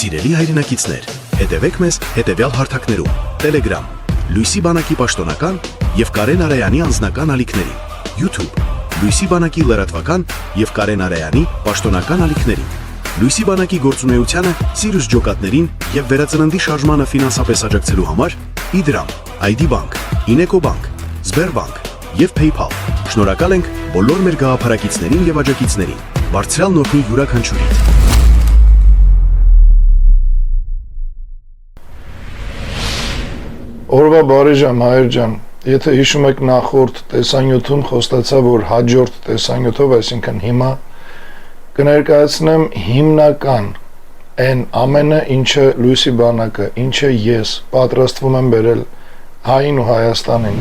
Սիրելի հայրենակիցներ, հետևեք մեզ հետևյալ հարթակներում. Telegram, Լույսի բանակի պաշտոնական և Կարեն Արայանի անձնական ալիքներին, YouTube, Լույսի բանակի լրատվական և Կարեն Արայանի պաշտոնական ալիքներին, Լույսի բանակի գործունեությանը, Սիրուս ջոկատներին և վերածննդի շարժմանը ֆինանսապես աջակցելու համար Իդրամ, ID Bank, Ineco Bank, Sberbank և PayPal։ Շնորհակալ ենք բոլոր մեր գաղափարակիցներին և աջակիցներին։ Բարձրյալ նոթի յուրաքանչյուրից։ Օրվա բարի ժամ, հայր ջան, եթե հիշում եք նախորդ տեսանյութում խոստացա, որ հաջորդ տեսանյութով, այսինքն հիմա, կներկայացնեմ հիմնական այն ամենը, ինչը Լույսի բանակը, ինչը ես պատրաստվում եմ բերել հային ու Հայաստանին,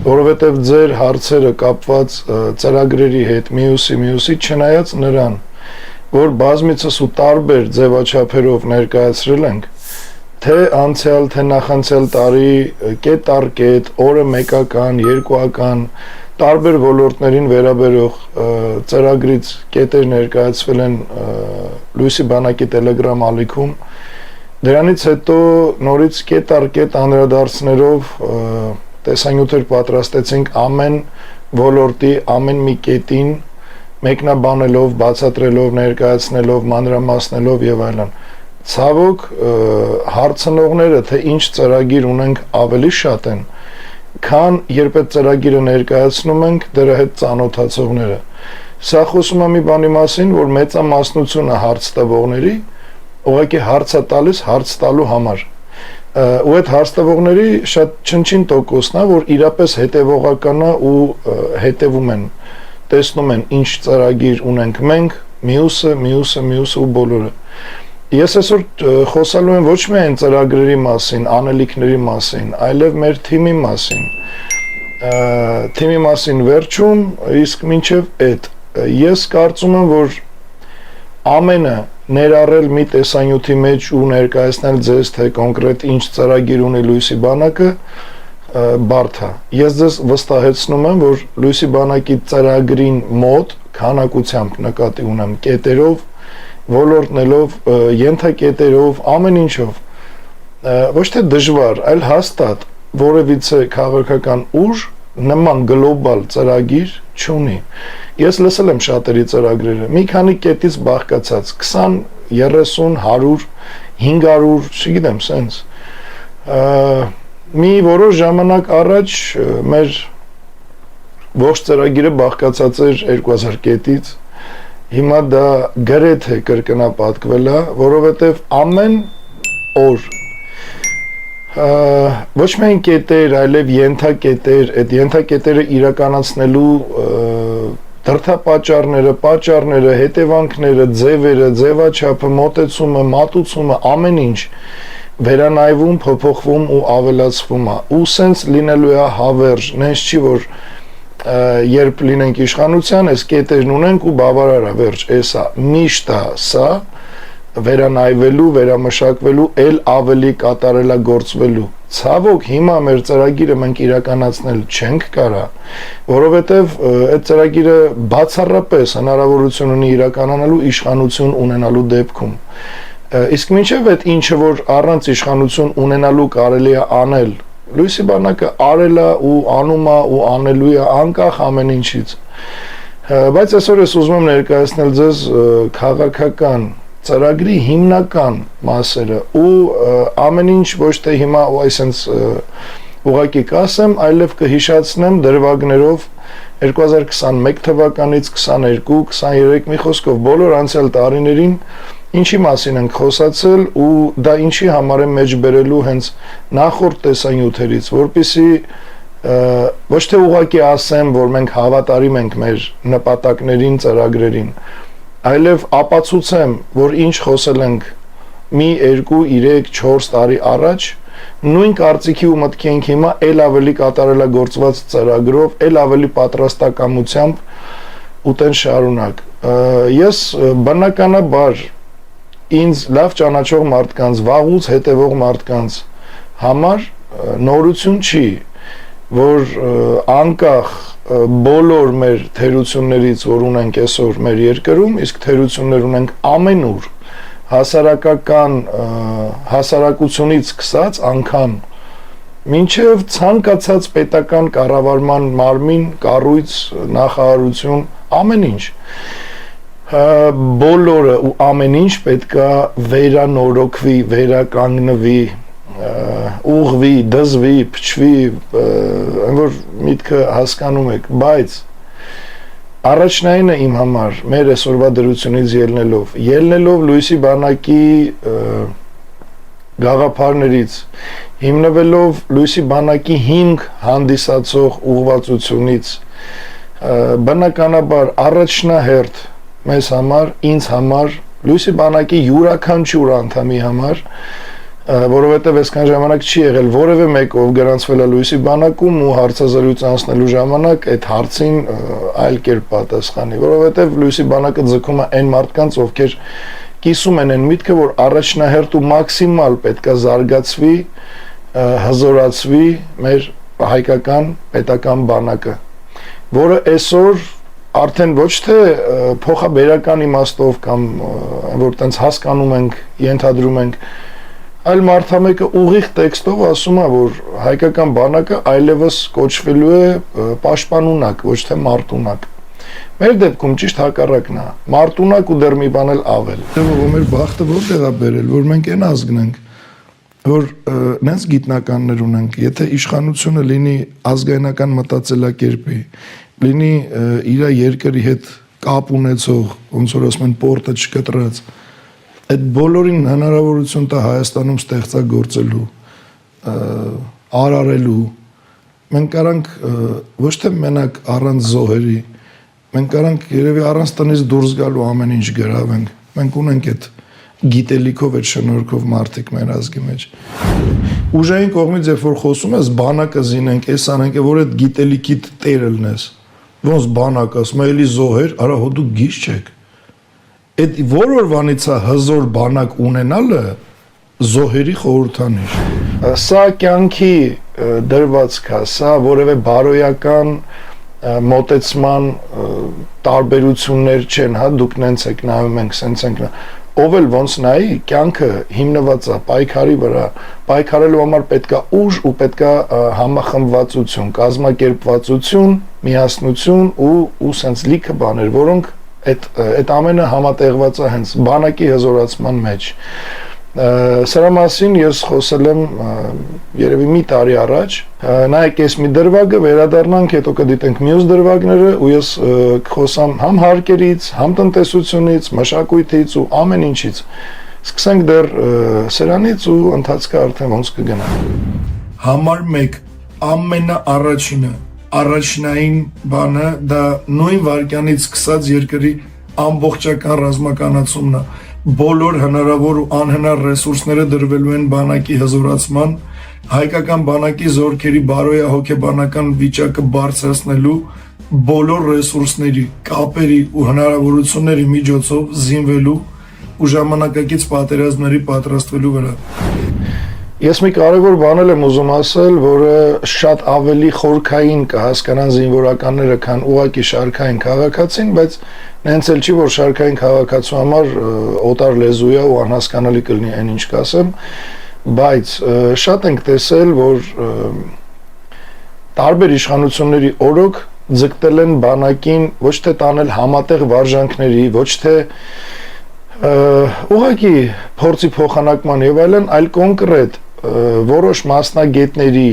որովհետև ձեր հարցերը կապված ծրագրերի հետ մյուսի չնայած նրան, որ բազմիցս ու տարբեր ձևաչափերով ներկայացրել ենք, թե անցյալ, թե նախանցյալ տարի կետ առ կետ, օրը մեկական, երկուական, տարբեր ոլորտներին վերաբերող ծրագրից կետեր ներկայացվել են Լույսի բանակի Telegram ալիքում, դրանից հետո նորից կետ առ կետ անդրադարձներով տեսանյութեր պատրաստեցինք ամեն ոլորտի, ամեն մի կետին, մեկնաբանելով, բացատրելով, ներկայացնելով, մանրամասնելով եւ այլն։ Ցավոք հարցնողները թե ինչ ծրագիր ունենք ավելի շատ են, քան երբ այդ ծրագիրը ներկայացնում ենք դրա հետ ծանոթացողները։ Սա խոսում է մի բանի մասին, որ մեծամասնությունը հարց տվողների ուղղակի հարց է տալիս հարց տալու համար։ Ու այդ հարց տվողների շատ չնչին տոկոսն է, որ իրապես հետևողական է ու հետևում են, տեսնում են ինչ ծրագիր ունենք մենք, մյուսը ու բոլորը։ Ես այսօր խոսալու եմ ոչ միայն ծրագրերի մասին, անելիքների մասին, այլև մեր թիմի մասին։ Թիմի մասին վերջում, իսկ մինչև այդ։ Ես կարծում եմ, որ ամենը ներառել մի տեսանյութի մեջ ու ներկայացնել ձեզ, թե կոնկրետ ինչ ծրագիր ունի Լույսի բանակը, բարդ է։ Ես ձեզ վստահեցնում եմ, որ Լույսի բանակի ծրագրին մոտ քանակությամբ նկատի ունեմ կետերով, ոլորտներով, ենթակետերով, ամեն ինչով, ոչ թե դժվար, այլ հաստատ որևիցե քաղաքական ուժ նման գլոբալ ծրագիր չունի։ Ես լսել եմ շատերի ծրագրերը, մի քանի կետից բաղկացած, 20, 30, 100, 500, չգիտեմ, սենց։ Մի որոշ ժամանակ առաջ մեր ողջ ծրագիրը բաղկացած էր 2000 կետից, հիմա դա գրեթե կրկնապատկվել է, որովհետև ամեն օր ոչ միայն կետեր, այլև ենթակետեր, այդ ենթակետերը իրականացնելու դրդապատճառները, պատճառները, հետևանքները, ձևերը, ձևաչափը, մոտեցումը, մատուցումը, ամեն ինչ վերանայվում, փոփոխվում ու ավելացվում է։ Ու սենց լինելու է հավերժ, նենց չի, որ երբ լինենք իշխանության, այս կետերն ունենք ու բավարար է, վերջ, էսա, միշտ է սա, վերանայվելու, վերամշակվելու, էլ ավելի կատարելագործվելու։ Ցավոք հիմա մեր ծրագիրը մենք իրականացնել չենք կարա, որովհետև այդ ծրագիրը բացառապես հնարավորություն ունի իրականանալու իշխանություն ունենալու դեպքում։ Իսկ մինչև այդ ինչը, որ առանց իշխանություն ունենալու կարելի է անել, Լույսի բանակը արել է ու անում է ու անելու է անկախ ամեն ինչից։ Բայց այսօր ես ուզում եմ ներկայացնել ձեզ քաղաքական ծրագրի հիմնական մասերը ու ամեն ինչ ոչ թե հիմա այսպես ուղղակի կասեմ, այլև կհիշացնեմ դրվագներով 2021 թվականից 22, 23 մի խոսքով բոլոր անցյալ տարիներին ինչի մասին ենք խոսացել ու դա ինչի համար է մեջ բերելու հենց նախորդ տեսանյութերից, որպեսզի ոչ թե ուղղակի ասեմ, որ մենք հավատարիմ ենք մեր նպատակներին, ծրագրերին, այլև ապացուցեմ, որ ինչ խոսել ենք մի 2, 3, 4 տարի առաջ, նույն կարծիքի ու մտքի ենք հիմա էլ ավելի կատարելագործված ծրագրով, էլ ավելի պատրաստակամությամբ ու տեն շարունակ։ Ես բնականաբար ինձ լավ ճանաչող մարդկանց, վաղուց հետևող մարդկանց համար նորություն չի, որ անկախ բոլոր մեր թերություններից, որ ունենք այսօր մեր երկրում, իսկ թերություններ ունենք ամենուր, հասարակական հասարակությունից սկսած անգամ մինչև ցանկացած պետական կառավարման մարմին, կառույց, նախարարություն, ամեն ինչ բոլորը ու ամեն ինչ պետքա վերանորոգվի, վերականգնվի, ուղղվի, դզվի, փչվի, որ միտքը հասկանում եք, բայց առաջնայինը իմ համար մեր այսօրվա դրությունից ելնելով Լուիսի բանակի գաղափարներից, հիմնվելով Լուիսի բանակի 5 հանդիսացող ուղղվածությունից, բնականաբար առաջնահերթ մեզ համար, ինձ համար, Լուիսի բանակի յուրաքանչյուր անդամի համար, որովհետև այսքան ժամանակ չի եղել որևէ մեկը, ով գրանցվել է Լուիսի բանակում ու հարցազրույց անցնելու ժամանակ այդ հարցին այլ կերպ պատասխանի, որովհետև Լուիսի բանակը ձգում է այն մարդկանց, ովքեր կիսում են այն միտքը, որ առաջնահերթ ու մաքսիմալ պետքա զարգացվի, հզորացվի մեր հայկական պետական բանակը, որը այսօր արդեն ոչ թե փոխաբերական իմաստով կամ որ տենց հասկանում ենք, ենթադրում ենք, այլ մարդամեկը ուղիղ տեքստով ասում է, որ հայկական բանակը այլևս կոչվելու է պաշտպանունակ, ոչ թե մարտունակ։ Մեր դեպքում ճիշտ հակառակն է, մարտունակ ու դեռ մի բան էլ ավել։ Որ մեր բախտը որտեղ է բերել, որ մենք այն ազգն ենք, որ նենց գիտնականներ ունենք, եթե իշխանությունը լինի ազգայնական մտածելակերպի, լինի իր երկրի հետ կապ ունեցող, ոնց որ ասում են պորտը չկտրած, այդ բոլորին հնարավորություն տա Հայաստանում ստեղծագործելու, արարելու, մենք կարանք ոչ թե մենակ առանց զոհերի, մենք կարանք երևի առանց տնից դուրս գալու ամեն ինչ գրավենք, մենք ունենք այդ գիտելիքով, այդ շնորհքով մարդիկ մեր ազգի մեջ։ Ուժային կողմից երբ որ խոսում ես, բանակը զինենք, էս անենք, որ այդ գիտելիքի տերը լնես, ոնց բանակ ասում, էլի զոհեր, արա հո դուք գիծ չեք։ Այդ որորվանից է հզոր բանակ ունենալը զոհերի խորհրդանիշ։ Սա կյանքի դրվածք է, սա որևէ բարոյական մոտեցման տարբերություններ չեն, հա, դուք նենց եք նայում, մենք սենց ենք նայում, ով էլ ոնց նայի, կյանքը հիմնված է պայքարի վրա, պայքարելու համար պետք է ուժ ու պետք է համախմբվածություն, կազմակերպվածություն, միասնություն ու սենց լիքը բաներ, որոնք այդ ամենը համատեղված է հենց բանակի հզորացման մեջ։ Սրա մասին ես խոսել եմ երևի մի տարի առաջ, նայեք ես մի դրվագը, վերադառնանք, հետո կդիտենք մյուս դրվագները ու ես կխոսամ համ հարկերից, համ տնտեսությունից, մշակույթից ու ամեն ինչից։ Սկսենք դեռ սրանից ու ընթացքը արդեն ոնց կգնա։ Համար 1 ամենաառաջինը, առաջնային բանը դա նույն վայրկյանից սկսած երկրի ամբողջական ռազմականացումն է։ Բոլոր հնարավոր ու անհնար ռեսուրսները դրվելու են բանակի հզորացման, հայկական բանակի զորքերի բարոյահոգեբանական վիճակը բարձրացնելու, բոլոր ռեսուրսների, կապերի ու հնարավորությունների միջոցով զինվելու ու ժամանակակից պատերազմների պատրաստվելու վրա։ Ես մի կարևոր բան եմ ուզում ասել, որը շատ ավելի խորքային կհասկանան զինվորականները, քան ուղղակի շարքային քաղաքացին, բայց նենց էլ չի, որ շարքային քաղաքացու համար օտար լեզու է ու անհասկանալի կլինի այն ինչ կասեմ, բայց շատ ենք տեսել, որ տարբեր իշխանությունների օրոք ձգտել են բանակին ոչ թե տանել համատեղ վարժանքների, ոչ թե ուղղակի փորձի փոխանակման եւ այլն, այլ կոնկրետ որոշ մասնագետների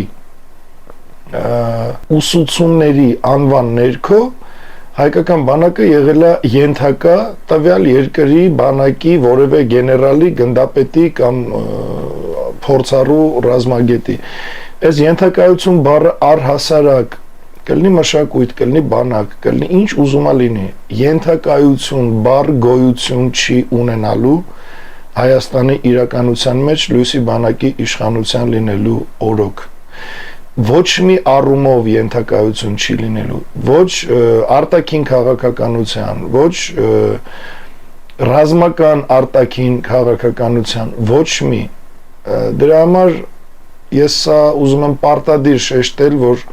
ուսուցումների անվան ներքո հայկական բանակը եղել է ենթակա տվյալ երկրի բանակի որևէ գեներալի, գնդապետի կամ փորձառու ռազմագետի։ Այս ենթակայություն բառը առհասարակ կլինի մշակույթ, կլինի բանակ, կլինի ինչ ուզում է լինի, ենթակայություն, բառ գոյություն չի ունենալու Հայաստանի իրականության մեջ Լուիսի բանակի իշխանության լինելու օրոք։ Ոչ մի առումով ենթակայություն չի լինելու, ոչ արտաքին քաղաքականության, ոչ ռազմական արտաքին քաղաքականության, ոչ մի։ Դրա համար ես սա ուզում եմ պարտադիր շեշտել, որ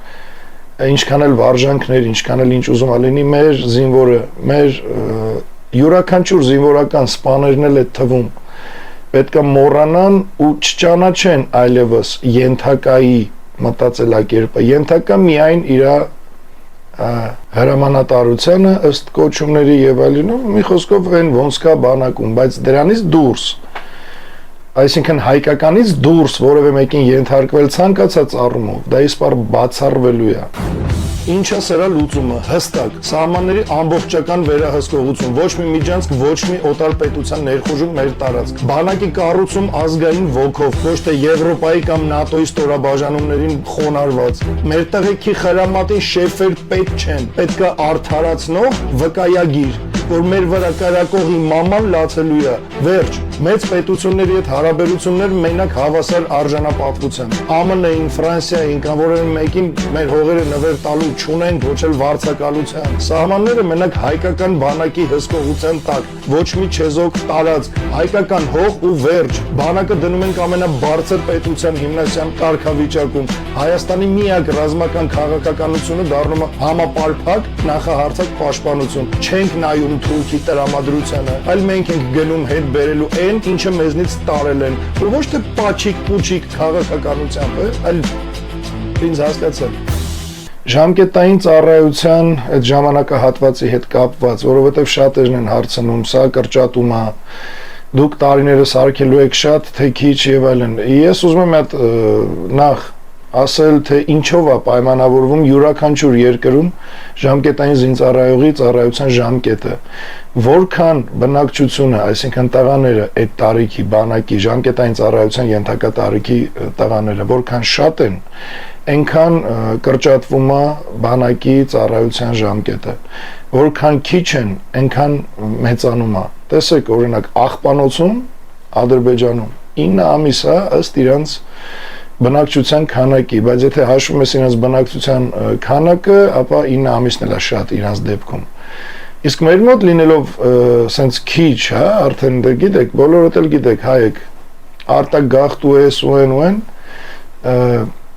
ինչքան էլ վարժանքներ, ինչքան էլ ինչ ուզում լինի, մեր զինվորը, մեր յուրաքանչյուր զինվորական սպաներն էլ այդ թվում պետք է մոռանան ու չճանաչեն այլևս ենթակայի մտածելակերպը, ենթակա միայն իր հրամանատարությանը ըստ կոչումների եւ այլն, մի խոսքով այն ոնց կա բանակում, բայց դրանից դուրս, այսինքն հայկականից դուրս որևէ մեկին ենթարկվել ցանկացած առումով, դա իսպար բացառվելու է։ Ինչա սրա լուծումը հստակ սահմանների ամբողջական վերահսկողություն, ոչ մի միջանցք, ոչ մի օտար պետության ներխուժում մեր տարածք, բանակի կառուցում ազգային ոգով, ոչ թե Եվրոպայի կամ ՆԱՏՕ-ի ստորաբաժանումներին խոնարհված։ Մեր տղեկի խրամատին շեֆեր պետք չեն, պետք է արդարացնող վկայագիր, որ մեր վրա կարակողի մաման լացելու է։ Վերջ, մեծ պետությունների հետ հարաբերություններ մենակ հավասար արժանապատվության։ ԱՄՆ-ին, Ֆրանսիային կամ որևէ մեկին մեր հողերը նվեր տալու չունենք, ոչ էլ վարձակալության։ Սահմանները մենակ հայկական բանակի հսկողության տակ, ոչ մի չեզոք տարածք, հայկական հող ու վերջ։ Բանակը դնում ենք ամենաբարձր պետության հիմնասիան կարգավիճակում։ Հայաստանի միակ ռազմական քաղաքականությունը դառնում է համապարփակ նախահարցակ պաշտպանություն։ Չենք նայում Թուրքի տրամադրությանը, այլ մենք ենք գնում հետ բերելու այն, ինչը մեզնից տարել են։ Ու ոչ թե պաչիկ-պուչիկ քաղաքականությամբ, այլ ինձ հասկացել։ Ժամկետային ծառայության այդ ժամանակահատվածի հետ կապված, որովհետև շատերն են հարցնում, սա կրճատում է, դուք տարիները սարքելու եք շատ, թե քիչ եւ այլն։ Ես ուզում եմ այդ նախ ասել, թե ինչով է պայմանավորվում յուրաքանչյուր երկրում ժամկետային զինծառայողի ծառայության ժամկետը, որքան բնակչությունը, այսինքն տղաները այդ տարիքի բանակի ժամկետային ծառայության ենթակա տարիքի տղաները, որքան շատ են, այնքան կրճատվում է բանակի ծառայության ժամկետը, որքան քիչ են, այնքան մեծանում է։ Տեսեք, օրինակ, Աղբանոցում, Ադրբեջանում 9 ամիս է ըստ իրանց բնակչության քանակի, բայց եթե հաշվում ես իրանց բնակչության քանակը, ապա 9 ամիսն էլ է շատ իրանց դեպքում։ Իսկ մեր մոտ լինելով սենց քիչ, հա, արդեն դե գիտեք, բոլորդ էլ գիտեք, հայեք, արտագաղթ ու էս ու են,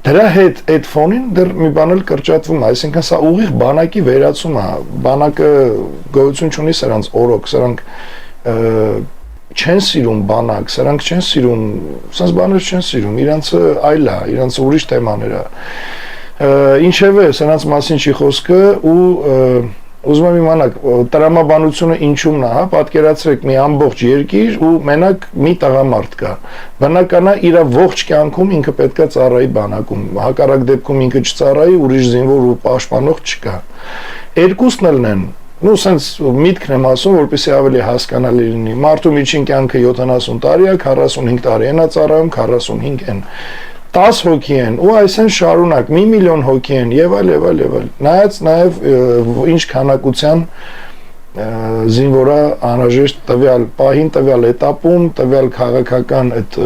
դրա հետ այդ ֆոնին դեռ մի բան էլ կրճատվում է, այսինքն սա ուղիղ բանակի վերացում է, բանակը գոյություն չունի սրանց օրոք, սրանք չեն սիրում բանակ, սրանք չեն սիրում, սենց բաներ չեն սիրում, իրանցը այլ է, իրանցը ուրիշ թեմաներ է։ Ինչևէ, սրանց մասին չի խոսքը ու ուզում եմ իմանալ, տրամաբանությունը ինչումն է, հա, պատկերացրեք մի ամբողջ երկիր ու մենակ մի տղամարդ կա։ Բնական է իր ողջ կյանքում ինքը պետք է ծառայի բանակում, հակառակ դեպքում ինքը չծառայի, ուրիշ զինվոր ու պաշտպանող չկա։ Երկուսն էլ են Ну, սենց միտքն եմ ասում, որպեսզի ավելի հասկանալի լինի։ Մարդու միջին կյանքը 70 տարի է, 45 տարի են ծառայում, 45 են 10 հոգի են, ու այսեն շարունակ 1 միլիոն հոգի են, եւ այլ, եւ այլ, եւ այլ։ Նայած նաեւ ինչ քանակության զինվորա անհրաժեշտ տվյալ պահին, տվյալ էտապում, տվյալ քաղաքական այդ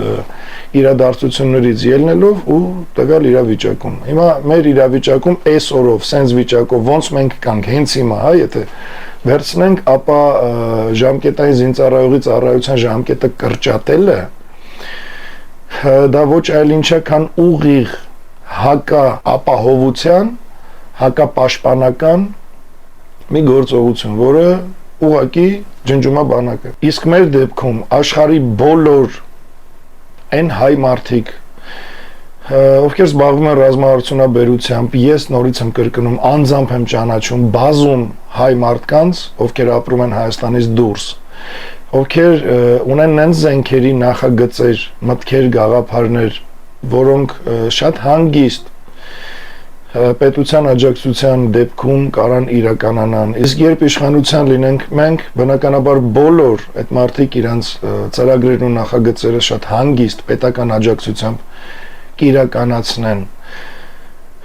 իրադարձություններից ելնելով ու տվյալ իրավիճակում։ Հիմա մեր իրավիճակում այս օրով, սենց վիճակով ոնց մենք կանք հենց հիմա, հա, եթե վերցնենք, ապա ժամկետային զինծառայողի ծառայության ժամկետը կրճատելը դա ոչ այլ ինչ է, քան ուղիղ հակապահովության, հակապաշտպանական մի գործողություն, որը ուղղակի ջնջում է բանակը։ Իսկ մեր դեպքում աշխարհի բոլոր այն հայ մարդիկ, ովքեր զբաղվում են ռազմավարությունաբերությամբ, ես նորից եմ կրկնում, անձամբ եմ ճանաչում բազում հայ մարդկանց, ովքեր ապրում են Հայաստանից դուրս, ովքեր ունեն նենց զենքերի նախագծեր, մտքեր, գաղափարներ, որոնք շատ հանգիստ պետության աջակցության դեպքում կարան իրականանան։ Իսկ երբ իշխանության լինենք մենք, բնականաբար բոլոր այդ մարդիկ իրանց ծրագրերն ու նախագծերը շատ հանգիստ պետական աջակցությամբ կիրականացնեն։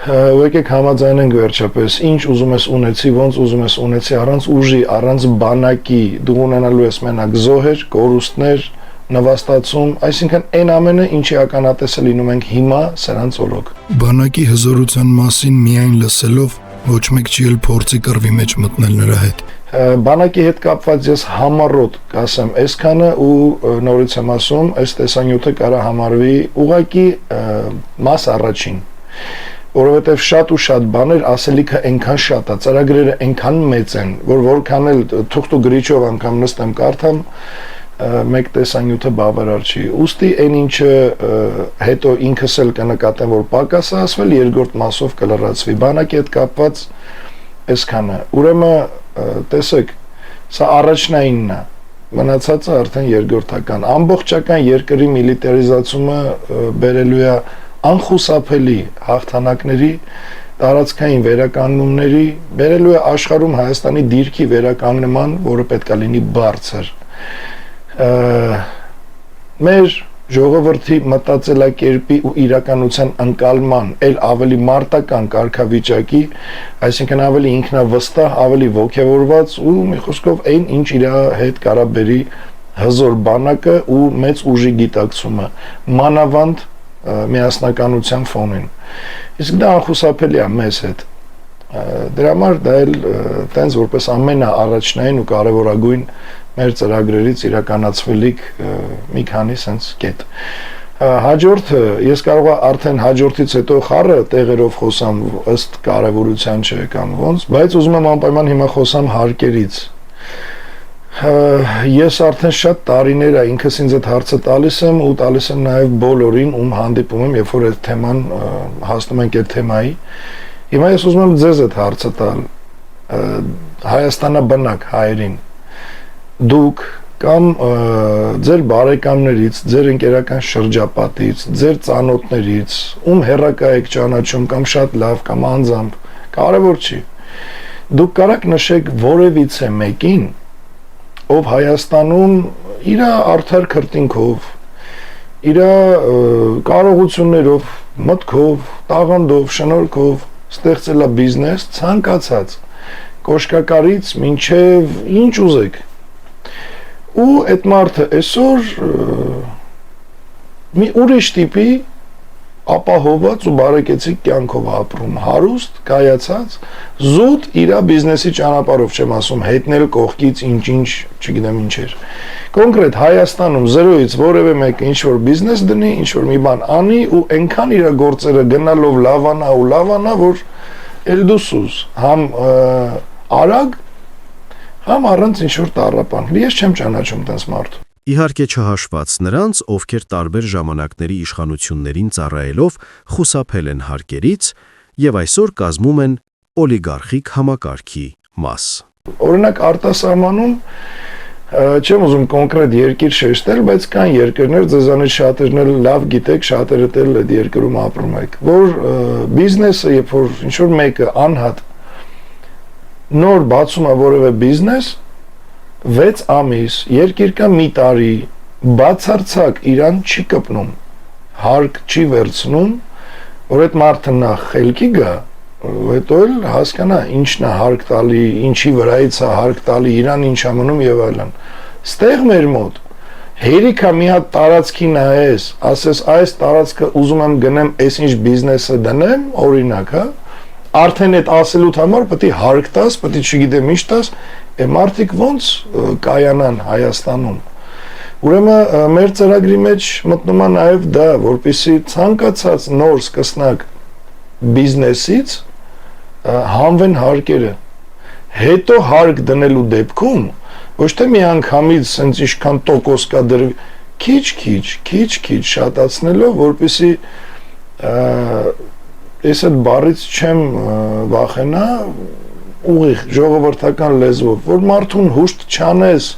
Ու եկեք համաձայնենք վերջապես, ինչ ուզում ես ունեցի, ոնց ուզում ես ունեցի, առանց ուժի, առանց բանակի, դու ունենալու ես մենակ զոհեր, կորուստներ, նվաստացում, այսինքն այն ամենը, ինչի ականատեսը լինում ենք հիմա, սրանց օրոք։ Բանակի հզորության մասին միայն լսելով ոչ մեկ չի էլ փորձի կռվի մեջ մտնել նրա հետ։ Բանակի հետ կապված ես համառոտ կասեմ այսքանը ու նորից եմ ասում, այս տեսանյութը կարա համարվի ուղղակի մաս առաջին, որովհետև շատ ու շատ բաներ ասելիքը այնքան շատ է, ծրագրերը այնքան մեծ են, որ որքան էլ թուղթ ու գրիչով անգամ նստեմ կարդամ, մեկ տեսանյութը բավարար չի։ Ուստի այն ինչը հետո ինքս էլ կնկատեմ, որ պակաս է ասվել, երկրորդ մասով կլրացվի։ Բանակի հետ կապված այսքանը։ Ուրեմն տեսեք, սա առաջնայինն է, մնացածը արդեն երկրորդական։ Ամբողջական երկրի միլիտարիզացումը բերելու է անխուսափելի հաղթանակների, տարածքային վերականգնումների, բերելու է աշխարհում Հայաստանի դիրքի վերականգնման, որը պետք է լինի բարձր։ Մեր ժողովրդի մտածելակերպի ու իրականության ընկալման էլ ավելի մարտական կարգավիճակի, այսինքն ավելի ինքնավստահ, ավելի ոգևորված ու մի խոսքով այն ինչ իր հետ կարա բերի հզոր բանակը ու մեծ ուժի գիտակցումը, մանավանդ միասնականության ֆոնին։ Իսկ դա անխուսափելի է մեզ հետ։ Դրա համար դա էլ տենց որպես ամենաառաջնային ու կարևորագույն մեր ծրագրերից իրականացվելիք մի քանի sense կետ։ Հաջորդը, ես կարող եմ արդեն հաջորդից հետո խառը տեղերով խոսամ ըստ կարևորության չէ կամ ոնց, բայց ուզում եմ անպայման հիմա խոսամ հարկերից։ Ես արդեն շատ տարիներ է ինքս ինձ այդ հարցը տալիս եմ ու տալիս եմ նաև բոլորին, ում հանդիպում եմ, երբ որ այդ թեման հասնում ենք այդ թեմայի։ Հիմա ես ուզում եմ ձեզ այդ հարցը տալ, Հայաստանաբնակ հայերին, դուք կամ ձեր բարեկամներից, ձեր ընկերական շրջապատից, ձեր ծանոթներից, ում հեռակա եք ճանաչում կամ շատ լավ կամ անձամբ, կարևոր չի։ Դուք կարաք նշեք որևիցե մեկին, ով Հայաստանում իր արդար քրտինքով, իր կարողություններով, մտքով, տաղանդով, շնորհքով ստեղծել է բիզնես ցանկացած կոշկակարից մինչև ինչ ուզեք։ Ու այդ մարդը այսօր մի ուրիշ տիպի ապահոված ու բարեկեցիկ կյանքով ապրում, հարուստ, կայացած, զուտ իր բիզնեսի ճանապարհով, չեմ ասում, հետնել կողքից ինչ-ինչ, չգիտեմ ինչեր։ Կոնկրետ Հայաստանում 0-ից որևէ մեկը ինչ-որ բիզնես դնի, ինչ-որ մի բան անի ու այնքան իր գործերը գնալով լավանա, որ էլ դուսուս, համ արագ, համ առանց ինչ-որ տառապան։ Ես չեմ ճանաչում տես մարդու։ Իհարկե չհաշված նրանց, ովքեր տարբեր ժամանակների իշխանություններին ծառայելով խուսափել են հարկերից եւ այսօր կազմում են օլիգարխիկ համակարգի մաս։ Օրինակ արտասահմանում չեմ ուզում կոնկրետ երկիր շեշտել, բայց կան երկրներ, ձեզանից շատերն էլ լավ գիտեք, շատերդ էլ այդ երկրում ապրում եք, որ բիզնեսը, երբ որ ինչ-որ մեկը անհատ նոր բացում է որևէ բիզնես, 6 ամիս, երկիր կա մի տարի, բացարձակ իրան չի կպնում, հարկ չի վերցնում, որ այդ մարդը նախ խելքի գա, հետո էլ հասկանա ինչն է հարկ տալի, ինչի վրայից է հարկ տալի, իրան ինչ ամնում եւ այլն։ Ստեղ մեր մոտ հերիք է մի հատ տարածքի նայես, ասես այս տարածքը ուզում եմ գնեմ, այսինչ բիզնեսը դնեմ, օրինակ, հա, արդեն այդ ասելուց համար պետք է հարկ տաս, պետք է չգիտեմ ինչ տաս, մարդիկ ոնց կայանան Հայաստանում։ Ուրեմն մեր ծրագրի մեջ մտնում է նաև դա, որպեսզի ցանկացած նոր սկսնակ բիզնեսից հանվեն հարկերը։ Հետո հարկ դնելու դեպքում ոչ թե մի անգամից սենց ինչքան տոկոս կա դրվի, քիչ շատացնելով, որպեսզի ես այդ բառից չեմ վախենա, ուղիղ ժողովրդական լեզվով, որ մարդուն հուշտ չանես,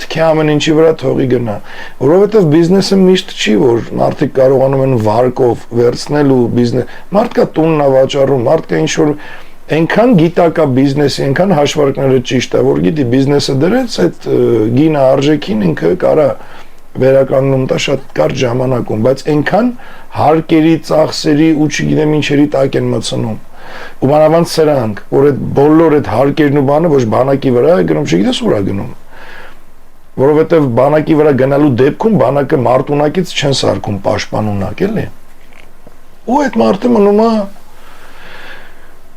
թքի ամեն ինչի վրա թողի գնա, որովհետև բիզնեսը միշտ չի, որ մարդիկ կարողանում են վարկով վերցնելու բիզնես, մարդկա տունն է վաճառում, մարդկա ինչ-որ այնքան գիտակա բիզնեսի, այնքան հաշվարկները ճիշտ է, որ գիտի բիզնեսը դրեց, այդ գինը արժեքին ինքը կարա վերականգնում տա շատ կարճ ժամանակում, բայց այնքան հարկերի, ծախսերի ու չգիտեմ ինչերի տակ են մտցնում։ Ու մանավանդ սրանք, որ այդ բոլոր այդ հարկերն ու բանը ոչ բանակի վրա է գնում, չգիտես ուր է գնում։ Որովհետև բանակի վրա գնալու դեպքում բանակը մարտունակից չեն սարքում պաշտպանունակ, էլի։ Ու այդ մարդը մնում է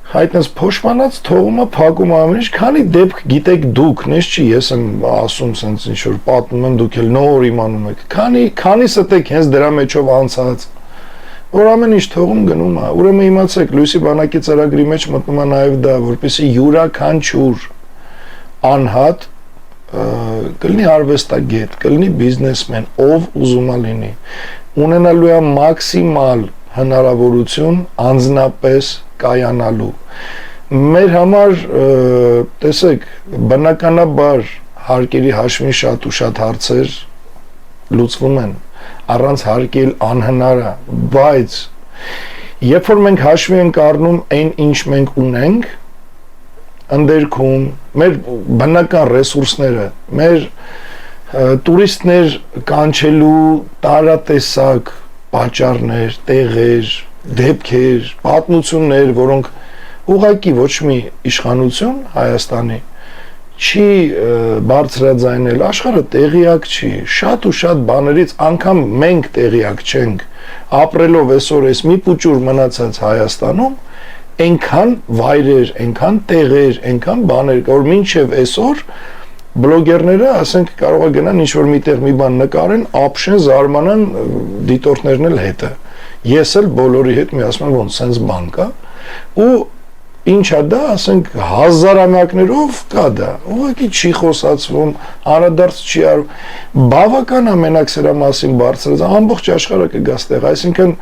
հայտնես փոշմանած թողում է փակում ամեն ինչ, քանի դեպք գիտեք դուք, նես չի, ես եմ ասում սենց ինչ որ պատմում եմ, դուք էլ նոր իմանում եք, քանիսը տեք հենց դրա մեջով անցած, որ ամեն ինչ թողում գնում է, ուրեմն իմացեք, Լույսի բանակի ծրագրի մեջ մտնում է նաև դա, որպեսզի յուրաքանչյուր անհատ կլինի արվեստագետ, կլինի բիզնեսմեն, ով ուզում է լինի, ունենալու է մաքսիմալ հնարավորություն անձնապես կայանալու։ Մեր համար, տեսեք, բնականաբար հարկերի հաշվին շատ ու շատ հարցեր լուծվում են, առանց հարկի անհնար է, բայց երբ որ մենք հաշվի ենք առնում այն, ինչ մենք ունենք, ընդերքում մեր բնական ռեսուրսները, մեր տուրիստներ կանչելու տարատեսակ պատճառներ, տեղեր, դեպքեր, պատմություններ, որոնք ուղղակի ոչ մի իշխանություն Հայաստանի չի բարձրաձայնել, աշխարհը տեղյակ չի, շատ ու շատ բաներից անգամ մենք տեղյակ չենք, ապրելով այսօր այս մի փուճուր մնացած Հայաստանում, այնքան վայրեր, այնքան տեղեր, այնքան բաներ, որ մինչև այսօր բլոգերները, ասենք, կարող է գնան ինչ-որ միտեղ մի բան նկարեն, ապշեն, զարմանան դիտորդներն էլ հետը։ Ես էլ բոլորի հետ միասին եմ, ոնց sense բան կա, ու ինչա դա, ասենք, հազարամյակներով կա դա, ուղղակի չի խոսացվում, անդրադարձ չի արվում, բավական է մենակ սրա մասին բարձրաձ, ամբողջ աշխարհը կգա ստեղ, այսինքն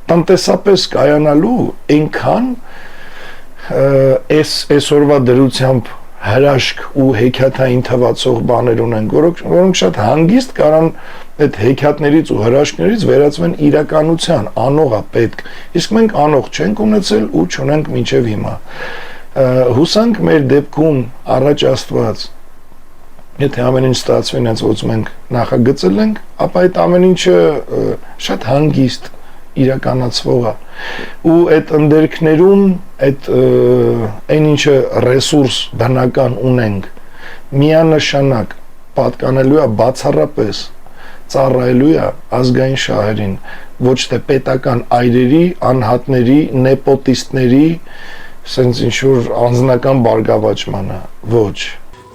տնտեսապես կայանալու այնքան այսօրվա դրությամբ հրաշք ու հեքիաթային թվացող բաներ ունեն, որոնք շատ հանգիստ կարան այդ հեքիաթներից ու հրաշքներից վերածվեն իրականության, անող է պետք, իսկ մենք անող չենք ունեցել ու չունենք մինչև հիմա։ Հուսանք մեր դեպքում առաջ Աստված, եթե ամեն ինչ ստացվի այնց ոնց մենք նախագծել ենք, ապա այդ ամեն ինչը շատ հանգիստ իրականացվող է ու այդ ընդերքներում այդ այն ինչը ռեսուրս բնական ունենք միանշանակ պատկանելու է բացառապես ծառայելու է ազգային շահերին ոչ թե պետական այրերի անհատների նեպոտիստների sense ինչ-որ անձնական բարգավաճմանը ոչ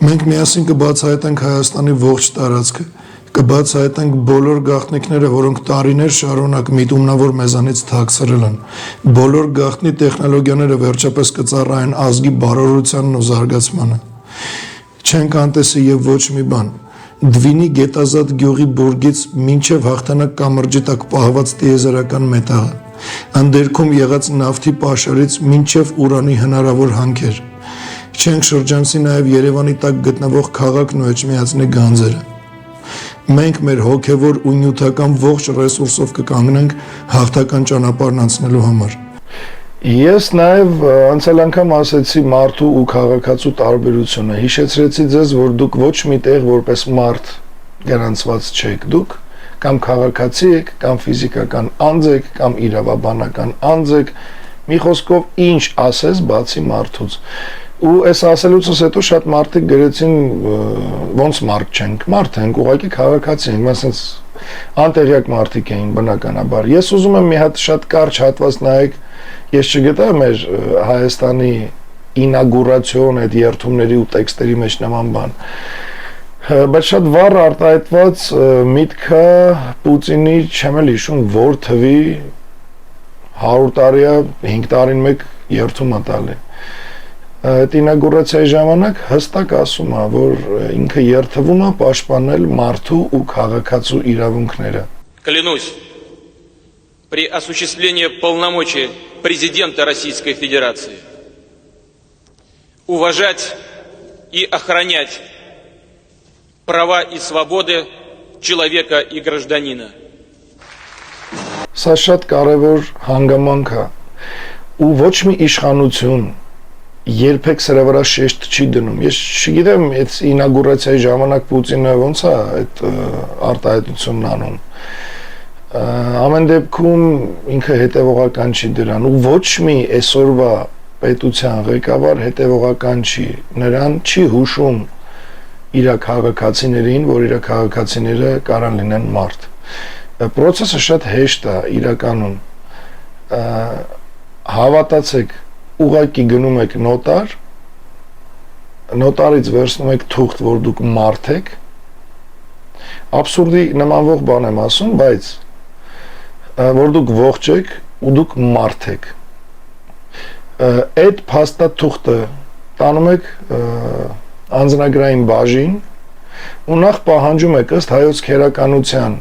Մենք միասին կբացահայտենք Հայաստանի ողջ տարածքը կբացահայտենք բոլոր գաղտնիքները, որոնք տարիներ շարունակ միտումնավոր մեզանից թաքցրել են։ Բոլոր գաղտնի տեխնոլոգիաները վերջապես կծառայեն ազգի բարօրությանն ու զարգացմանը։ Չենք անտեսի եւ ոչ մի բան։ Դվինի գետազատ գյուղի բուրգից մինչև հաղթանակ կամրջի տակ պահված տիեզերական մետաղը։ Անդերքում եղած նավթի պաշարից մինչև ուրանի հնարավոր հանքեր։ Չենք շրջանցի նաեւ Երևանի տակ գտնվող քաղաքն ու էջմիածնի գանձերը։ Մենք մեր հոգևոր ու նյութական ողջ ռեսուրսով կկանգնենք հաղթական ճանապարհն անցնելու համար։ Ես նաև անցյալ անգամ ասեցի մարդու ու քաղաքացու տարբերությունը։ Հիշեցրեցի ձեզ, որ դուք ոչ մի տեղ որպես մարդ գրանցված չեք, դուք կամ քաղաքացի եք, կամ ֆիզիկական անձ եք, կամ իրավաբանական անձ եք, մի խոսքով ինչ ասես բացի մարդուց։ Ու այս ասելուցս հետո շատ մարդիկ գրեցին ոնց մարդ չենք, մարդ ենք, ուղղակի քաղաքացի ենք, մասնից անտեղյակ մարդիկ էին բնականաբար։ Ես ուզում եմ մի հատ շատ կարճ հատված նայեք, ես չգտա մեր Հայաստանի ինագուրացիոն այդ երթումների ու տեքստերի մեջ նման բան։ Բայց շատ վառ արտահայտված միտքը Պուտինի չեմ էլ հիշում որ թվի 100 տարիա 5 տարին մեկ երթում է տալի։ Այդ ինագուրացիայի ժամանակ հստակ ասում է, որ ինքը երթվում է պաշտպանել մարդու ու քաղաքացու իրավունքները։ Клянусь, при осуществлении полномочий президента Российской Федерации уважать и охранять права и свободы человека и гражданина. Սա շատ կարևոր հանգամանք է ու ոչ մի իշխանություն երբեք սրա վրա շեշտ չի դնում։ Ես չգիտեմ, այդ ինագուրացիայի ժամանակ Պուտինը ոնց է այդ արտահայտությունն անում։ Ամեն դեպքում ինքը հետևողական չի դրան ու ոչ մի այսօրվա պետության ղեկավար հետևողական չի։ Նրան չի հուշում իր քաղաքացիներին, որ իր քաղաքացիները կարան լինեն մարդ։ Պրոցեսը շատ հեշտ է իրականում։ Հավատացեք ուղղակի գնում եք նոտար, նոտարից վերցնում եք թուղթ, որ դուք մարդ եք, աբսուրդի նմանվող բան եմ ասում, բայց որ դուք ողջ եք ու դուք մարդ եք, այդ փաստաթուղթը տանում եք անձնագրային բաժին ու նախ պահանջում եք ըստ հայոց քերականության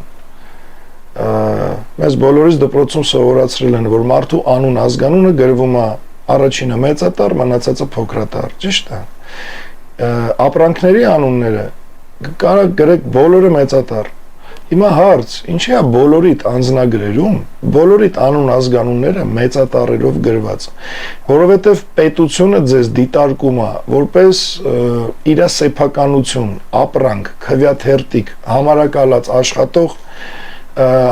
մեզ բոլորիս դպրոցում սովորացրել են, որ մարդու անուն ազգանունը գրվում է առաջինը մեծատառ, մնացածը փոքրատառ, ճիշտ է։ Ապրանքների անունները կարող գրեք բոլորը մեծատառ։ Հիմա հարց, ինչի է բոլորիդ անձնագրերում, բոլորիդ անուն ազգանունները մեծատառերով գրված, որովհետև պետությունը ձեզ դիտարկում է որպես իր սեփականություն, ապրանք, քվյաթերթիկ, համարակալած աշխատող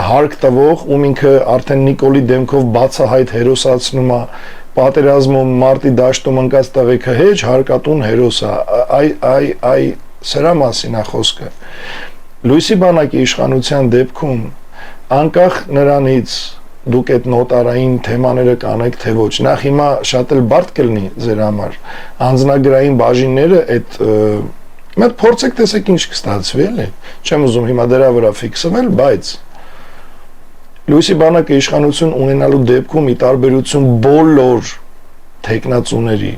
հարկ տվող, ում ինքը արդեն Նիկոլի դեմքով բացահայտ հերոսացնում է, պատերազմում մարտի դաշտում ընկած տղեկը հեչ հարկատուն հերոս է, այ սրա մասին է խոսքը։ Լույսի բանակի իշխանության դեպքում անկախ նրանից դուք այդ նոտարային թեմաները կանեք թե ոչ, նախ հիմա շատ էլ բարդ կլինի ձեր համար անձնագրային բաժինները այդ մեկ փորձեք տեսեք ինչ կստացվի, էլի չեմ ուզում հիմա դրա վրա ֆիքսվել, բայց Լույսի բանակը իշխանություն ունենալու դեպքում ի տարբերություն բոլոր տեխնացուների,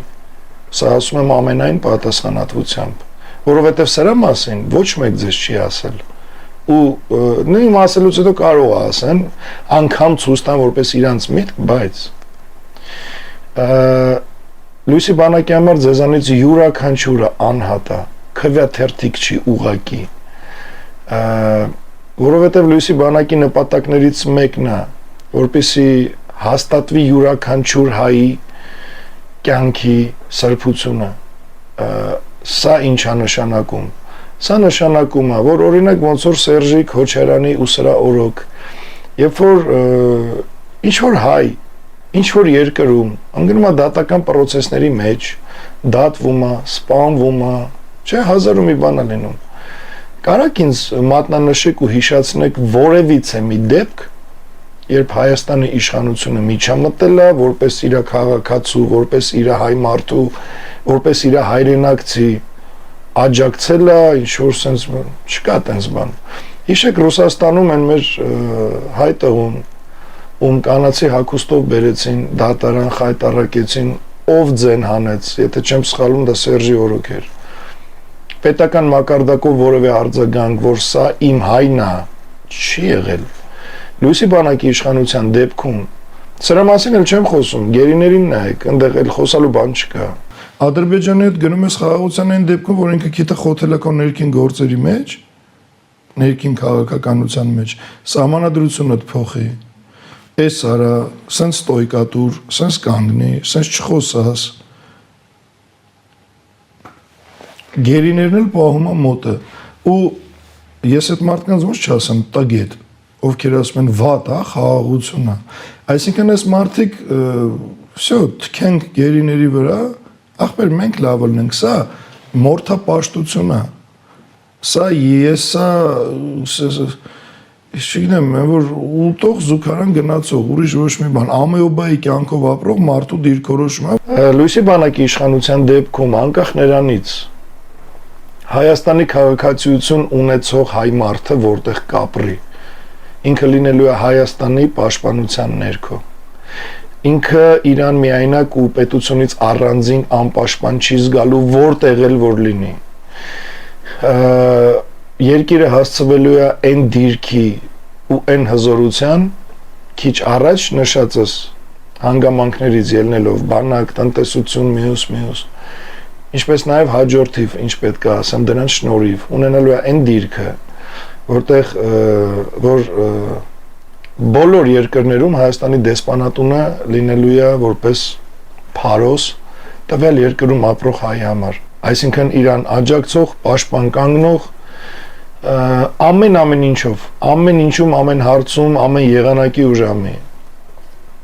սա ասում եմ ամենայն պատասխանատվությամբ, որովհետև սրա մասին ոչ մեկ ձեզ չի ասել, ու նույն ասելուց հետո կարող է ասեն, անգամ ցույց տան որպես իրանց միտք, բայց Լույսի բանակի համար ձեզանից յուրաքանչյուրը անհատ է, քվյաթերթիկ չի ուղակի, որովհետև Լույսի բանակի նպատակներից մեկն է, որպեսզի հաստատվի յուրաքանչյուր հայի կյանքի սրբությունը, սա ինչ է նշանակում, սա նշանակում է, որ օրինակ ոնց որ Սերժի Քոչարյանի ու սրա օրոք, երբ որ ինչ-որ հայ, ինչ-որ երկրում, ընկնում է դատական պրոցեսների մեջ, դատվում է, սպանվում է, չէ, հազար ու մի բան է լինում, կարաք ինձ մատնանշեք ու հիշացնեք որևիցե մի դեպք, երբ Հայաստանի իշխանությունը միջամտել է, որպես իր քաղաքացու, որպես իր հայ մարդու, որպես իր հայրենակցի, աջակցել է, ինչ-որ սենց չկա տենց բան։ Հիշեք Ռուսաստանում են մեր հայ տղուն, ում կանացի հագուստով բերեցին, դատարան խայտառակեցին, ով ձեն հանեց, եթե չեմ սխալվում, դա Սերժի օրոք էր։ Պետական մակարդակով որևէ արձագանք, որ սա իմ հայն է, չի եղել։ Լույսի բանակի իշխանության դեպքում, սրա մասին էլ չեմ խոսում, գերիներին նայեք, ընդեղ էլ խոսալու բան չկա։ Ադրբեջանի հետ գնում ես խաղաղության այն դեպքում, որ ինքը գիտե խոթելական ներքին գործերի մեջ, ներքին քաղաքականության մեջ, սահմանադրությունը փոխի։ Էս արա, սենց ստոյկատուր, սենց կանգնի, սենց չխոսաս։ Գերիներն էլ պահում է մոտը ու ես այդ մարդկանց ոչ չասեմ տագետ ովքեր ասում են վատ է խաղաղություն է այսինքն այս մարդիկ всё թքենք գերիների վրա ախպեր մենք լավ լինենք սա մորթապաշտություն է սա եսա Չգիտեմ, որ ուտող զուգարան գնացող, ուրիշ ոչ մի բան, ամեոբայի կյանքով ապրող մարդու դիրքորոշում է։ Լույսի բանակի իշխանության դեպքում անկախ նրանից Հայաստանի քաղաքացիություն ունեցող հայ մարդը որտեղ կապրի, ինքը լինելու է Հայաստանի պաշտպանության ներքո։ Ինքը իրան միայնակ ու պետությունից առանձին անպաշտպան չի զգալու որտեղ էլ որ լինի։ Երկիրը հասցվելու է այն դիրքի ու այն հզորության քիչ առաջ նշածս հանգամանքներից ելնելով բանակ, տնտեսություն, մյուս ինչպես նաև հաջորդիվ, ինչ պետք է ասեմ, դրանց շնորհիվ ունենալու է այն դիրքը, որտեղ որ բոլոր երկրներում Հայաստանի դեսպանատունը լինելու է որպես փարոս տվյալ երկրում ապրող հայ համար, այսինքն իրան աջակցող, պաշտպան կանգնող ամեն ինչով, ամեն ինչում, ամեն հարցում, ամեն եղանակի ու ժամի։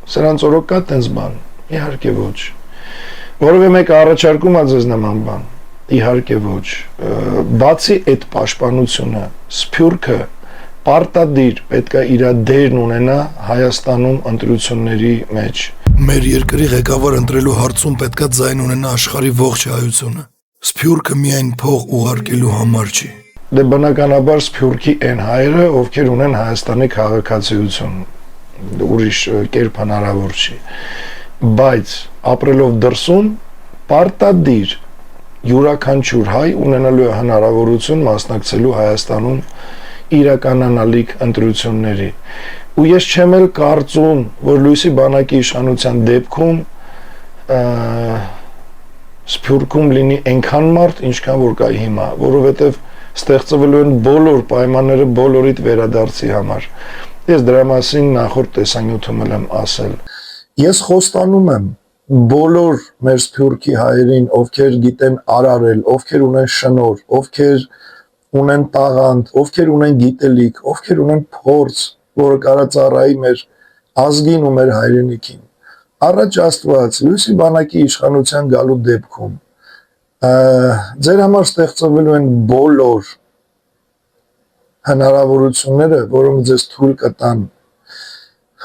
Սրանց օրոք կա տենց բան, իհարկե ոչ։ Որովհետև մեկը առաջարկում է ձեզ նման բան, իհարկե ոչ։ Բացի այդ պաշտպանությունը, Սփյուռքը պարտադիր պետք է իր դերն ունենա Հայաստանում ընտրությունների մեջ։ Մեր երկրի ղեկավար ընտրելու հարցում պետք է ձայն ունենա աշխարհի ողջ հայությունը։ Սփյուռքը միայն փող ուղարկելու համար չի։ Դե բնականաբար Սփյուռքի այն հայերը, ովքեր ունեն Հայաստանի քաղաքացիություն, ուրիշ կերպ հնարավոր չի։ Բայց ապրելով դրսում պարտադիր յուրաքանչյուր հայ ունենալու է հնարավորություն մասնակցելու Հայաստանում իրականանալիք ընտրությունների։ Ու ես չեմ էլ կարծում, որ Լույսի բանակի իշխանության դեպքում Սփյուռքում լինի այնքան մարդ, ինչքան որ կա հիմա, որովհետև ստեղծվելու են բոլոր պայմանները բոլորիդ վերադարձի համար։ Ես դրա մասին նախորդ տեսանյութում եմ ասել։ Ես խոստանում եմ բոլոր մեր սփյուռքի հայերին, ովքեր գիտեն արարել, ովքեր ունեն շնորհ, ովքեր ունեն տաղանդ, ովքեր ունեն գիտելիք, ովքեր ունեն փորձ, որը կարա ծառայի մեր ազգին ու մեր հայրենիքին։ Առաջ Աստված, Լույսի բանակի իշխանության գալու դեպքում ձեր համար ստեղծվելու են բոլոր հնարավորությունները, որոնք ձեզ թույլ կտան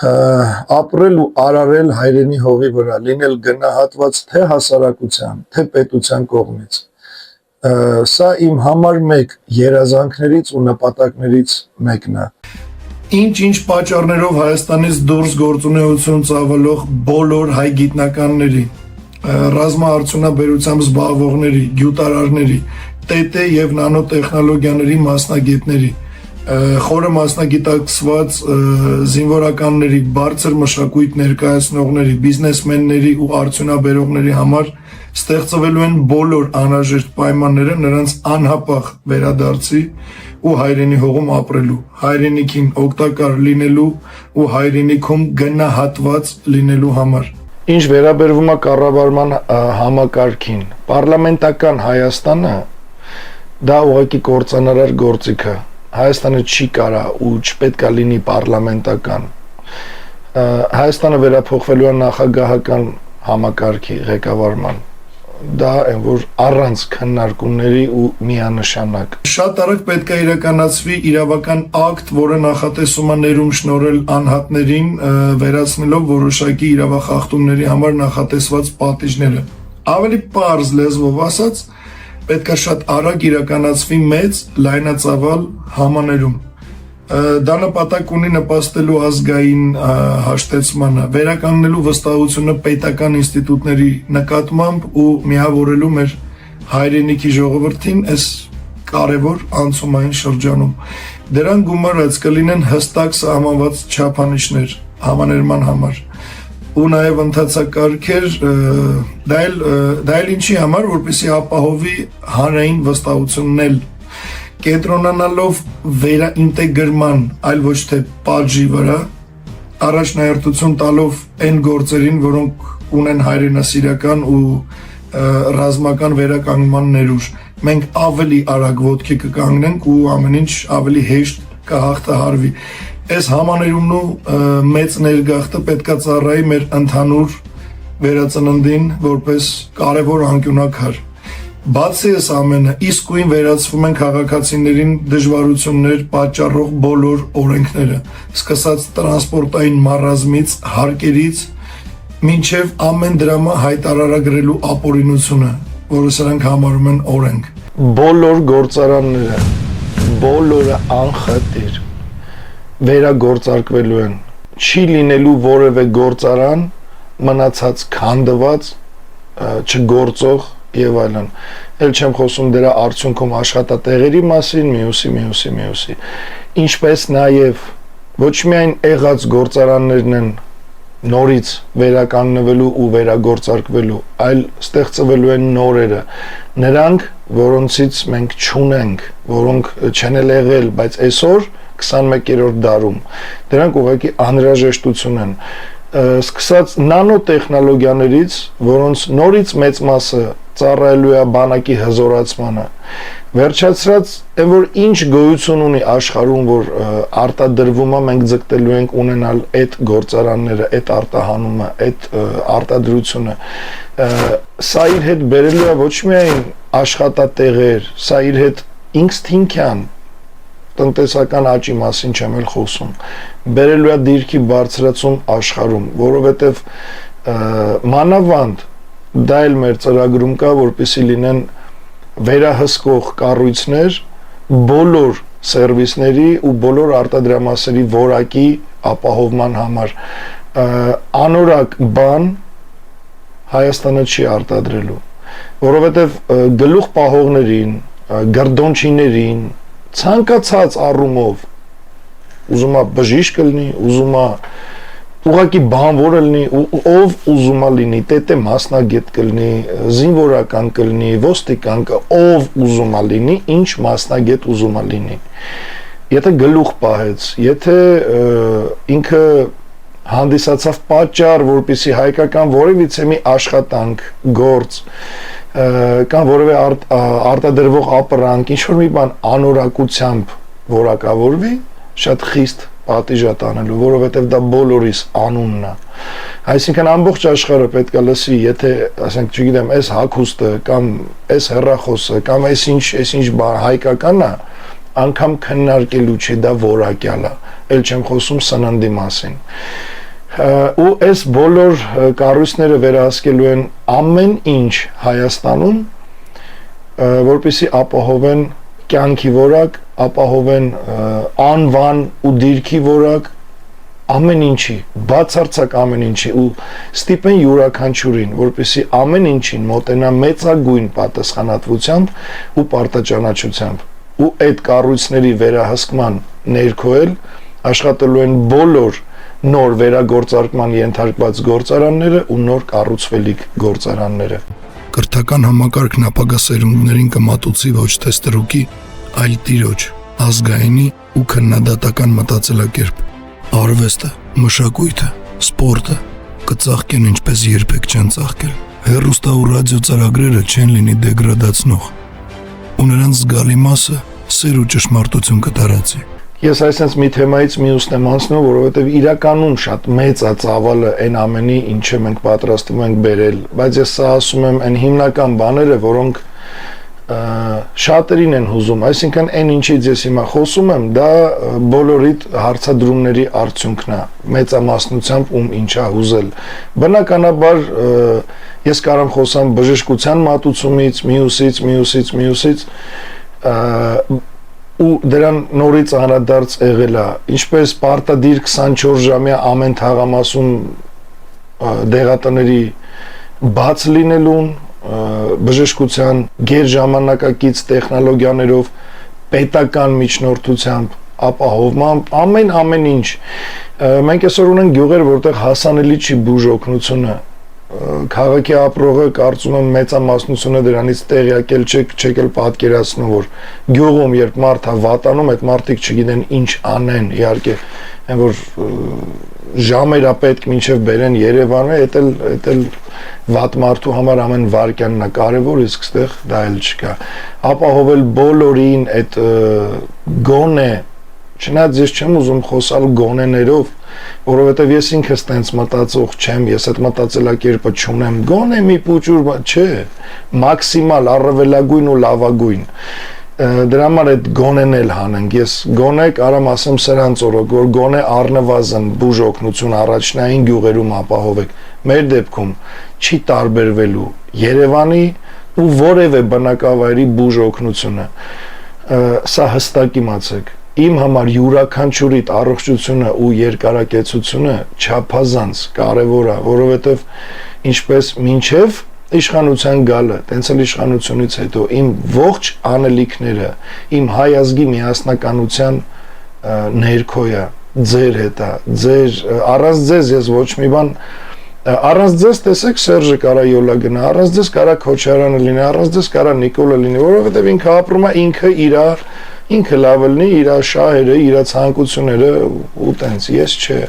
ապրել ու արարել հայրենի հողի վրա, լինել գնահատված թե հասարակության, թե պետության կողմից։ Սա իմ համար մեկ երազանքներից ու նպատակներից մեկն է։ Ինչ պատճառներով Հայաստանից դուրս գործունեություն ծավալող բոլոր հայ գիտնականների, ռազմաարդյունաբերությամբ զբաղվողների, գյուտարարների, ՏՏ եւ նանոտեխնոլոգիաների մասնագետների, խորը մասնագիտակցված զինվորականների, բարձր մշակույթ ներկայացնողների, բիզնեսմենների ու արդյունաբերողների համար ստեղծվելու են բոլոր անհրաժեշտ պայմանները նրանց անհապաղ վերադարձի ու հայրենի հողում ապրելու, հայրենիքին օգտակար լինելու ու հայրենիքում գնահատված լինելու համար։ Ինչ վերաբերվում է կառավարման համակարգին, պարլամենտական Հայաստանը դա ուղղակի կործանարար գործիք է։ Հայաստանը չի կարա ու չպետք է լինի պարլամենտական։ Հայաստանը վերափոխվելու է նախագահական համակարգի ղեկավարման։ Դա այն որ առանց քննարկումների ու միանշանակ։ Շատ արագ պետք է իրականացվի իրավական ակտ, որը նախատեսում է ներում շնորհել անհատներին, վերացնելով որոշակի իրավախախտումների համար նախատեսված պատիժները։ Ավելի պարզ լեզվով ասած, պետք է շատ արագ իրականացվի մեծ լայնածավալ համաներում։ Դա նպատակ ունի նպաստելու ազգային հաշտեցմանը, վերականգնելու վստահությունը պետական ինստիտուտների նկատմամբ ու միավորելու մեր հայրենիքի ժողովրդին այս կարևոր անցումային շրջանում։ Դրան գումարած կլինեն հստակ սահմանված չափանիշներ համաներման համար ու նաև ընթացակարգեր, դա էլ ինչի համար, որպեսզի ապահովի հանրային վստահությունն էլ կենտրոնանալով վերաինտեգրման, այլ ոչ թե պատժի վրա, առաջնահերթություն տալով այն գործերին, որոնք ունեն հայրենասիրական ու ռազմական վերականգնման ներուժ։ Մենք ավելի արագ ոտքի կկանգնենք ու ամեն ինչ ավելի հեշտ կհաղթահարվի։ Այս համաներումն ու մեծ ներգաղթը պետքա ծառայի մեր ընդհանուր վերածննդին որպես կարևոր անկյունակար։ Բացի այս ամենը, իսկույն վերացվում են քաղաքացիներին դժվարություններ պատճառող բոլոր օրենքները, սկսած տրանսպորտային մառազմից, հարկերից, մինչև ամեն դրամը հայտարարագրելու ապօրինությունը, որը սրանք համարում են օրենք։ Բոլոր գործարանները, բոլորը անխտիր վերագործարկվելու են։ Չի լինելու որևէ գործարան մնացած քանդված, չգործող եւ այլն։ Էլ չեմ խոսում դրա արդյունքում աշխատատեղերի մասին, մյուսի։ Ինչպես նաեւ ոչ միայն եղած գործարաններն են նորից վերականգնվելու ու վերագործարկվելու, այլ ստեղծվելու են նորերը։ Նրանք, որոնցից մենք չունենք, որոնք չեն եղել, բայց այսօր 21-րդ դարում դրանք ուղղակի անհրաժեշտություն են։ Սկսած նանոտեխնոլոգիաներից, որոնց նորից մեծ մասը ծառայելու է բանակի հզորացմանը, վերջացրած այն որ ինչ գոյություն ունի աշխարհում, որ արտադրվում է, մենք ձգտելու ենք ունենալ այդ գործարանները, այդ արտահանումը, այդ արտադրությունը, սա իր հետ բերելու է ոչ միայն աշխատատեղեր, սա իր հետ ինքնին տնտեսական աճի մասին չեմ էլ խոսում, բերելու է դիրքի բարձրացում աշխարհում, որովհետև մանավանդ դա էլ մեր ծրագրում կա, որպեսզի լինեն վերահսկող կառույցներ բոլոր սերվիսների ու բոլոր արտադրամասերի որակի ապահովման համար։ Անորակ բան Հայաստանը չի արտադրելու։ որովհետև գլուխ պահողներին, գրդոնչիներին ցանկացած առումով ուզում է բժիշկ լինի, ուզում է ուղղակի բանվոր լինի, ով ուզում է լինի, տետե մասնագետ կլինի, զինվորական կլինի, ոստիկան, ով ուզում է լինի, ինչ մասնագետ ուզում է լինի։ Եթե գլուխ պահեց, եթե ինքը հանդիսացավ պատճառ, որպեսզի հայկական որևիցե մի աշխատանք, գործ կամ որևէ արտադրվող ապրանք, ինչ որ մի բան անորակությամբ որակավորվի, շատ խիստ պատիժ է տանելու, որովհետև դա բոլորիս անունն է։ Այսինքն ամբողջ աշխարհը պետք է լսի, եթե, ասենք, չգիտեմ, այս հագուստը կամ այս հեռախոսը կամ այս ինչ բան հայկականն է, անգամ քննարկելու չի, դա որակյալ է, ել չեմ խոսում սննդի մասին։ Ու այս բոլոր կառույցները վերահսկելու են ամեն ինչ Հայաստանում, որպեսզի ապահովեն կյանքի որակ, ապահովեն անվան ու դիրքի որակ, ամեն ինչի, բացարձակ ամեն ինչի ու ստիպեն յուրաքանչյուրին, որպեսզի ամեն ինչին մոտենա մեծագույն պատասխանատվությամբ ու պարտաճանաչությամբ։ Ու այդ կառույցների վերահսկման ներքո էլ աշխատելու են բոլոր նոր վերագործարկման ենթարկված գործարանները ու նոր կառուցվելիք գործարանները։ Կրթական համակարգն ապագա սերունդներին կմատուցի ոչ թե ստրուկի, այլ տիրոջ, ազգայինի ու քննադատական մտածելակերպ։ Արվեստը, մշակույթը, սպորտը կծաղկեն ինչպես երբեք չեն ծաղկել։ Հեռուստա ու ռադիո ծրագրերը չեն լինի դեգրադացնող, ու նրանց զգալի մասը սեր ու ճշմարտություն կդարածի։ Ես այսպես մի թեմայից մյուսն եմ անցնում, որովհետև իրականում շատ մեծ է ծավալը այն ամենի, ինչը մենք պատրաստվում ենք բերել, բայց ես սա ասում եմ այն հիմնական բաները, որոնք շատերին են հուզում, այսինքն այն ինչից ես հիմա խոսում եմ, դա բոլորիդ հարցադրումների արդյունքն է, մեծամասնությամբ ում ինչա հուզել։ Բնականաբար ես կարող եմ խոսամ բժշկության մատուցումից, մյուսից, ու դրան նորից անդրադարձ եղել է, ինչպես պարտադիր 24 ժամյա ամեն թաղամասում դեղատների բաց լինելուն, բժշկության գերժամանակակից տեխնոլոգիաներով, պետական միջնորդությամբ, ապահովմամբ, ամեն ինչ։ Մենք այսօր ունենք գյուղեր, որտեղ հասանելի չի բուժօգնությունը, քաղաքի ապրողը կարծում եմ մեծամասնությունը դրանից տեղյակ չեք էլ պատկերացնում, որ գյուղում երբ մարդ է վատանում, այդ մարդիկ չգիտեն ինչ անեն, իհարկե, այն որ ժամեր է պետք մինչև բերեն Երևանը, այդ էլ վատ մարդու համար ամեն վարքյանն է կարևոր, իսկ այստեղ դա էլ չկա։ Ապահովել բոլորին այդ գոնե, չնայած ես չեմ ուզում խոսալ գոնեներով, որովհետև ես ինքս տենց մտածող չեմ, ես այդ մտածելակերպը չունեմ, գոնե մի փուճուր, չէ, մաքսիմալ, առավելագույն ու լավագույն, դրա համար այդ գոնեն էլ հանենք, ես գոնե կարամ ասեմ սրանց օրոք, որ գոնե առնվազն բուժօգնություն առաջնային գյուղերում ապահովեք, մեր դեպքում չի տարբերվելու Երևանի ու որևէ բնակավայրի բուժօգնությունը, սա հստակ իմացեք։ Իմ համար յուրաքանչյուրիդ առողջությունը ու երկարակեցությունը չափազանց կարևոր է, որովհետև ինչպես մինչև իշխանության գալը, տենց էլ իշխանությունից հետո իմ ողջ անելիքները, իմ հայ ազգի միասնականության ներքո է, ձեր հետ է, առանց ձեզ ես ոչ մի բան, առանց ձեզ տեսեք Սերժը կարա յոլա գնա, առանց ձեզ կարա Քոչարյանը լինի, առանց ձեզ կարա Նիկոլը լինի, որովհետև ինքը ապրում է ինքը լավ լինի, իր շահերը, իր ցանկությունները ու տենց, ես չէ։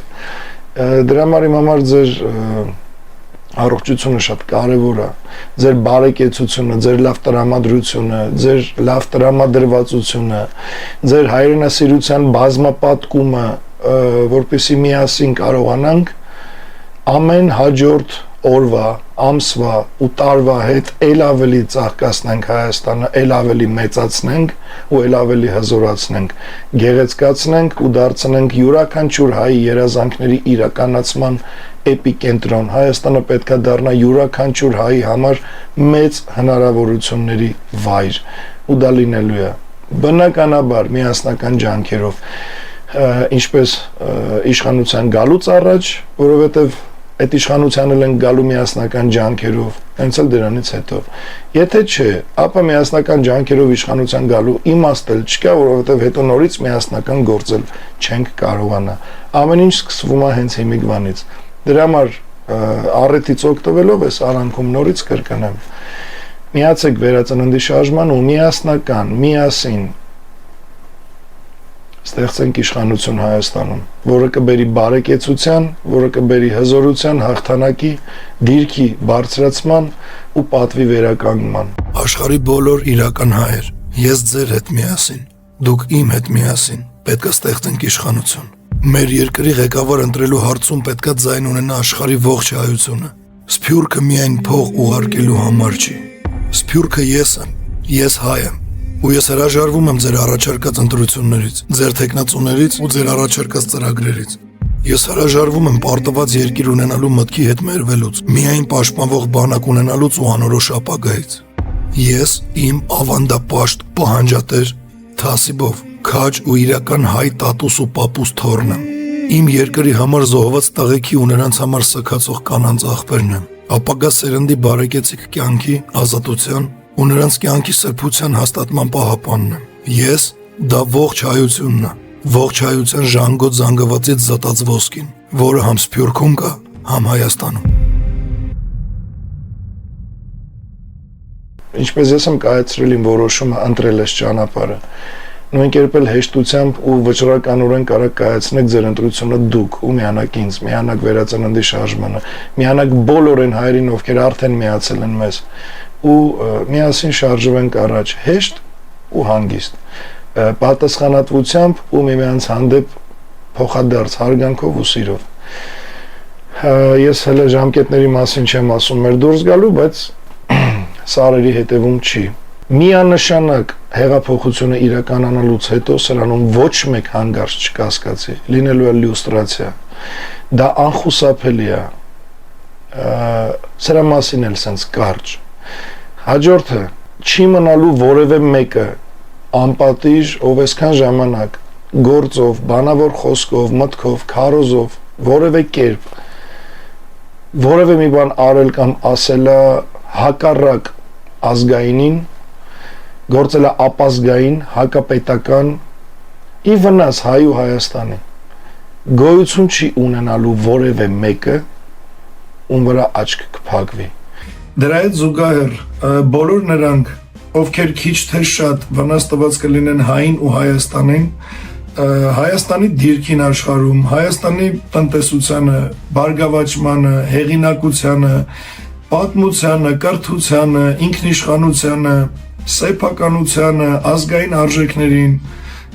Դրա համար իմ համար ձեր առողջությունը շատ կարևոր է, ձեր բարեկեցությունը, ձեր լավ տրամադրությունը, ձեր լավ տրամադրվածությունը, ձեր հայրենասիրության բազմապատկումը, որպեսզի միասին կարողանանք ամեն հաջորդ օրվա, ամսվա ու տարվա հետ ել ավելի ծաղկացնենք Հայաստանը, ել ավելի մեծացնենք ու ել ավելի հզորացնենք, գեղեցկացնենք ու դարձնենք յուրաքանչյուր հայի երազանքների իրականացման էպիկենտրոն։ Հայաստանը պետք է դառնա յուրաքանչյուր հայի համար մեծ հնարավորությունների վայր ու դա լինելու է բնականաբար միասնական ջանքերով, ինչպես իշխանության գալուց առաջ, որովհետև այդ իշխանության են գալու միասնական ջանքերով, հենց էլ դրանից հետո։ Եթե չէ, ապա միասնական ջանքերով իշխանության գալու իմաստ էլ չկա, որովհետև հետո նորից միասնական գործել չենք կարողանա։ Ամեն ինչ սկսվում է հենց հիմիկվանից։ Դրա համար առիթից օգտվելով այս արանքում նորից կրկնեմ։ Միացեք վերածննդի շարժման ու միասնական, միասին ստեղծենք իշխանություն Հայաստանում, որը կբերի բարեկեցության, որը կբերի հզորության, հաղթանակի, դիրքի բարձրացման ու պատվի վերականգնման։ Աշխարհի բոլոր իրական հայեր, ես ձեր հետ միասին, դուք իմ հետ միասին, պետք է ստեղծենք իշխանություն։ Մեր երկրի ղեկավար ընտրելու հարցում պետք է ձայն ունենա աշխարհի ողջ հայությունը։ Սփյուռքը միայն փող ուղարկելու համար չի։ Սփյուռքը ես եմ, ես հայ եմ, ու ես հրաժարվում եմ ձեր առաջարկած ընտրություններից, ձեր թեկնածուներից ու ձեր առաջարկած ծրագրերից։ Ես հրաժարվում եմ պարտված երկիր ունենալու մտքի հետ մերվելուց, միայն պաշտպանվող բանակ ունենալուց ու անորոշ ապագայից։ Ես իմ ավանդապաշտ պահանջատեր Թասիբով, քաջ ու իրական հայ տատուս ու պապուս թոռն եմ։ Իմ երկրի համար զոհված տղեկի ու նրանց համար սգացող կանանց աղբերն եմ։ Ապագա սերնդի բարեկեցիկ կյանքի, ազատության ու նրանց կյանքի սրբության հաստատման պահապանն եմ։ Ես դա ողջ հայությունն է, ողջ հայության ժանգոտ զանգվածից զատած ոսկին, որը համ Սփյուռքում կա, համ Հայաստանում։ Ինչպես ես եմ կայացրել իմ որոշումը ընտրել այս ճանապարհը, նույն կերպ էլ հեշտությամբ ու վճռականորեն կարող կայացնեք ձեր ընտրությունը դուք ու միանակ ինձ, միանակ վերածննդի շարժմանը, միանակ բոլոր այն հայերին, ովքեր արդեն միացել են մեզ, ու միասին շարժվենք առաջ, հեշտ ու հանգիստ, պատասխանատվությամբ ու միմյանց հանդեպ փոխադարձ հարգանքով ու սիրով։ Ես հələ ժամկետների մասին չեմ ասում մեր դուրս գալու, բայց սարերի հետևում չի։ Միանշանակ հեղափոխությունը իրականանալուց հետո սրանում ոչ մեկ հանգարց չկասկածի, լինելու է լյուստրացիա։ Դա անխուսափելի է։ Սրա մասին էլ սենց կարճ։ Հաջորդը չի մնալու որևէ մեկը անպատիժ, ով այսքան ժամանակ գործով, բանավոր խոսքով, մտքով, քարոզով, որևէ կերպ որևէ մի բան արել կամ ասել է հակառակ ազգայինին, գործել է ապազգային, հակապետական, ի վնաս հայ ու Հայաստանի։ Գոյություն չի ունենալու որևէ մեկը, ում վրա աչք կփակվի։ Դրա հետ զուգահեռ բոլոր նրանք, ովքեր քիչ թե շատ վնաս տված կլինեն հային ու Հայաստանին, Հայաստանի դիրքին աշխարհում, Հայաստանի տնտեսությանը, բարգավաճմանը, հեղինակությանը, պատմությանը, կրթությանը, ինքնիշխանությանը, սեփականությանը, ազգային արժեքներին,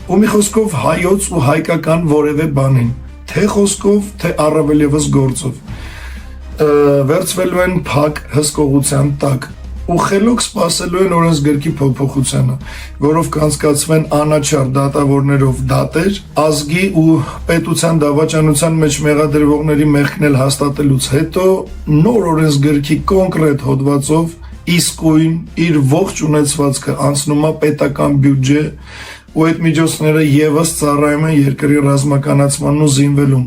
ու մի խոսքով հայոց ու հայկական որևէ բանին, թե խոսքով, թե առավել ևս գործով, վերցվելու են փակ հսկողության տակ ու խելոք սպասելու են օրենսգրքի փոփոխությանը, որով կանցկացվեն անաչառ դատավորներով դատեր, ազգի ու պետության դավաճանության մեջ մեղադրվողների մեղքն էլ հաստատելուց հետո նոր օրենսգրքի կոնկրետ հոդվածով իսկույն իր ողջ ունեցվածքը անցնում է պետական բյուջե ու այդ միջոցները եւս ծառայում են երկրի ռազմականացմանն ու զինվելուն,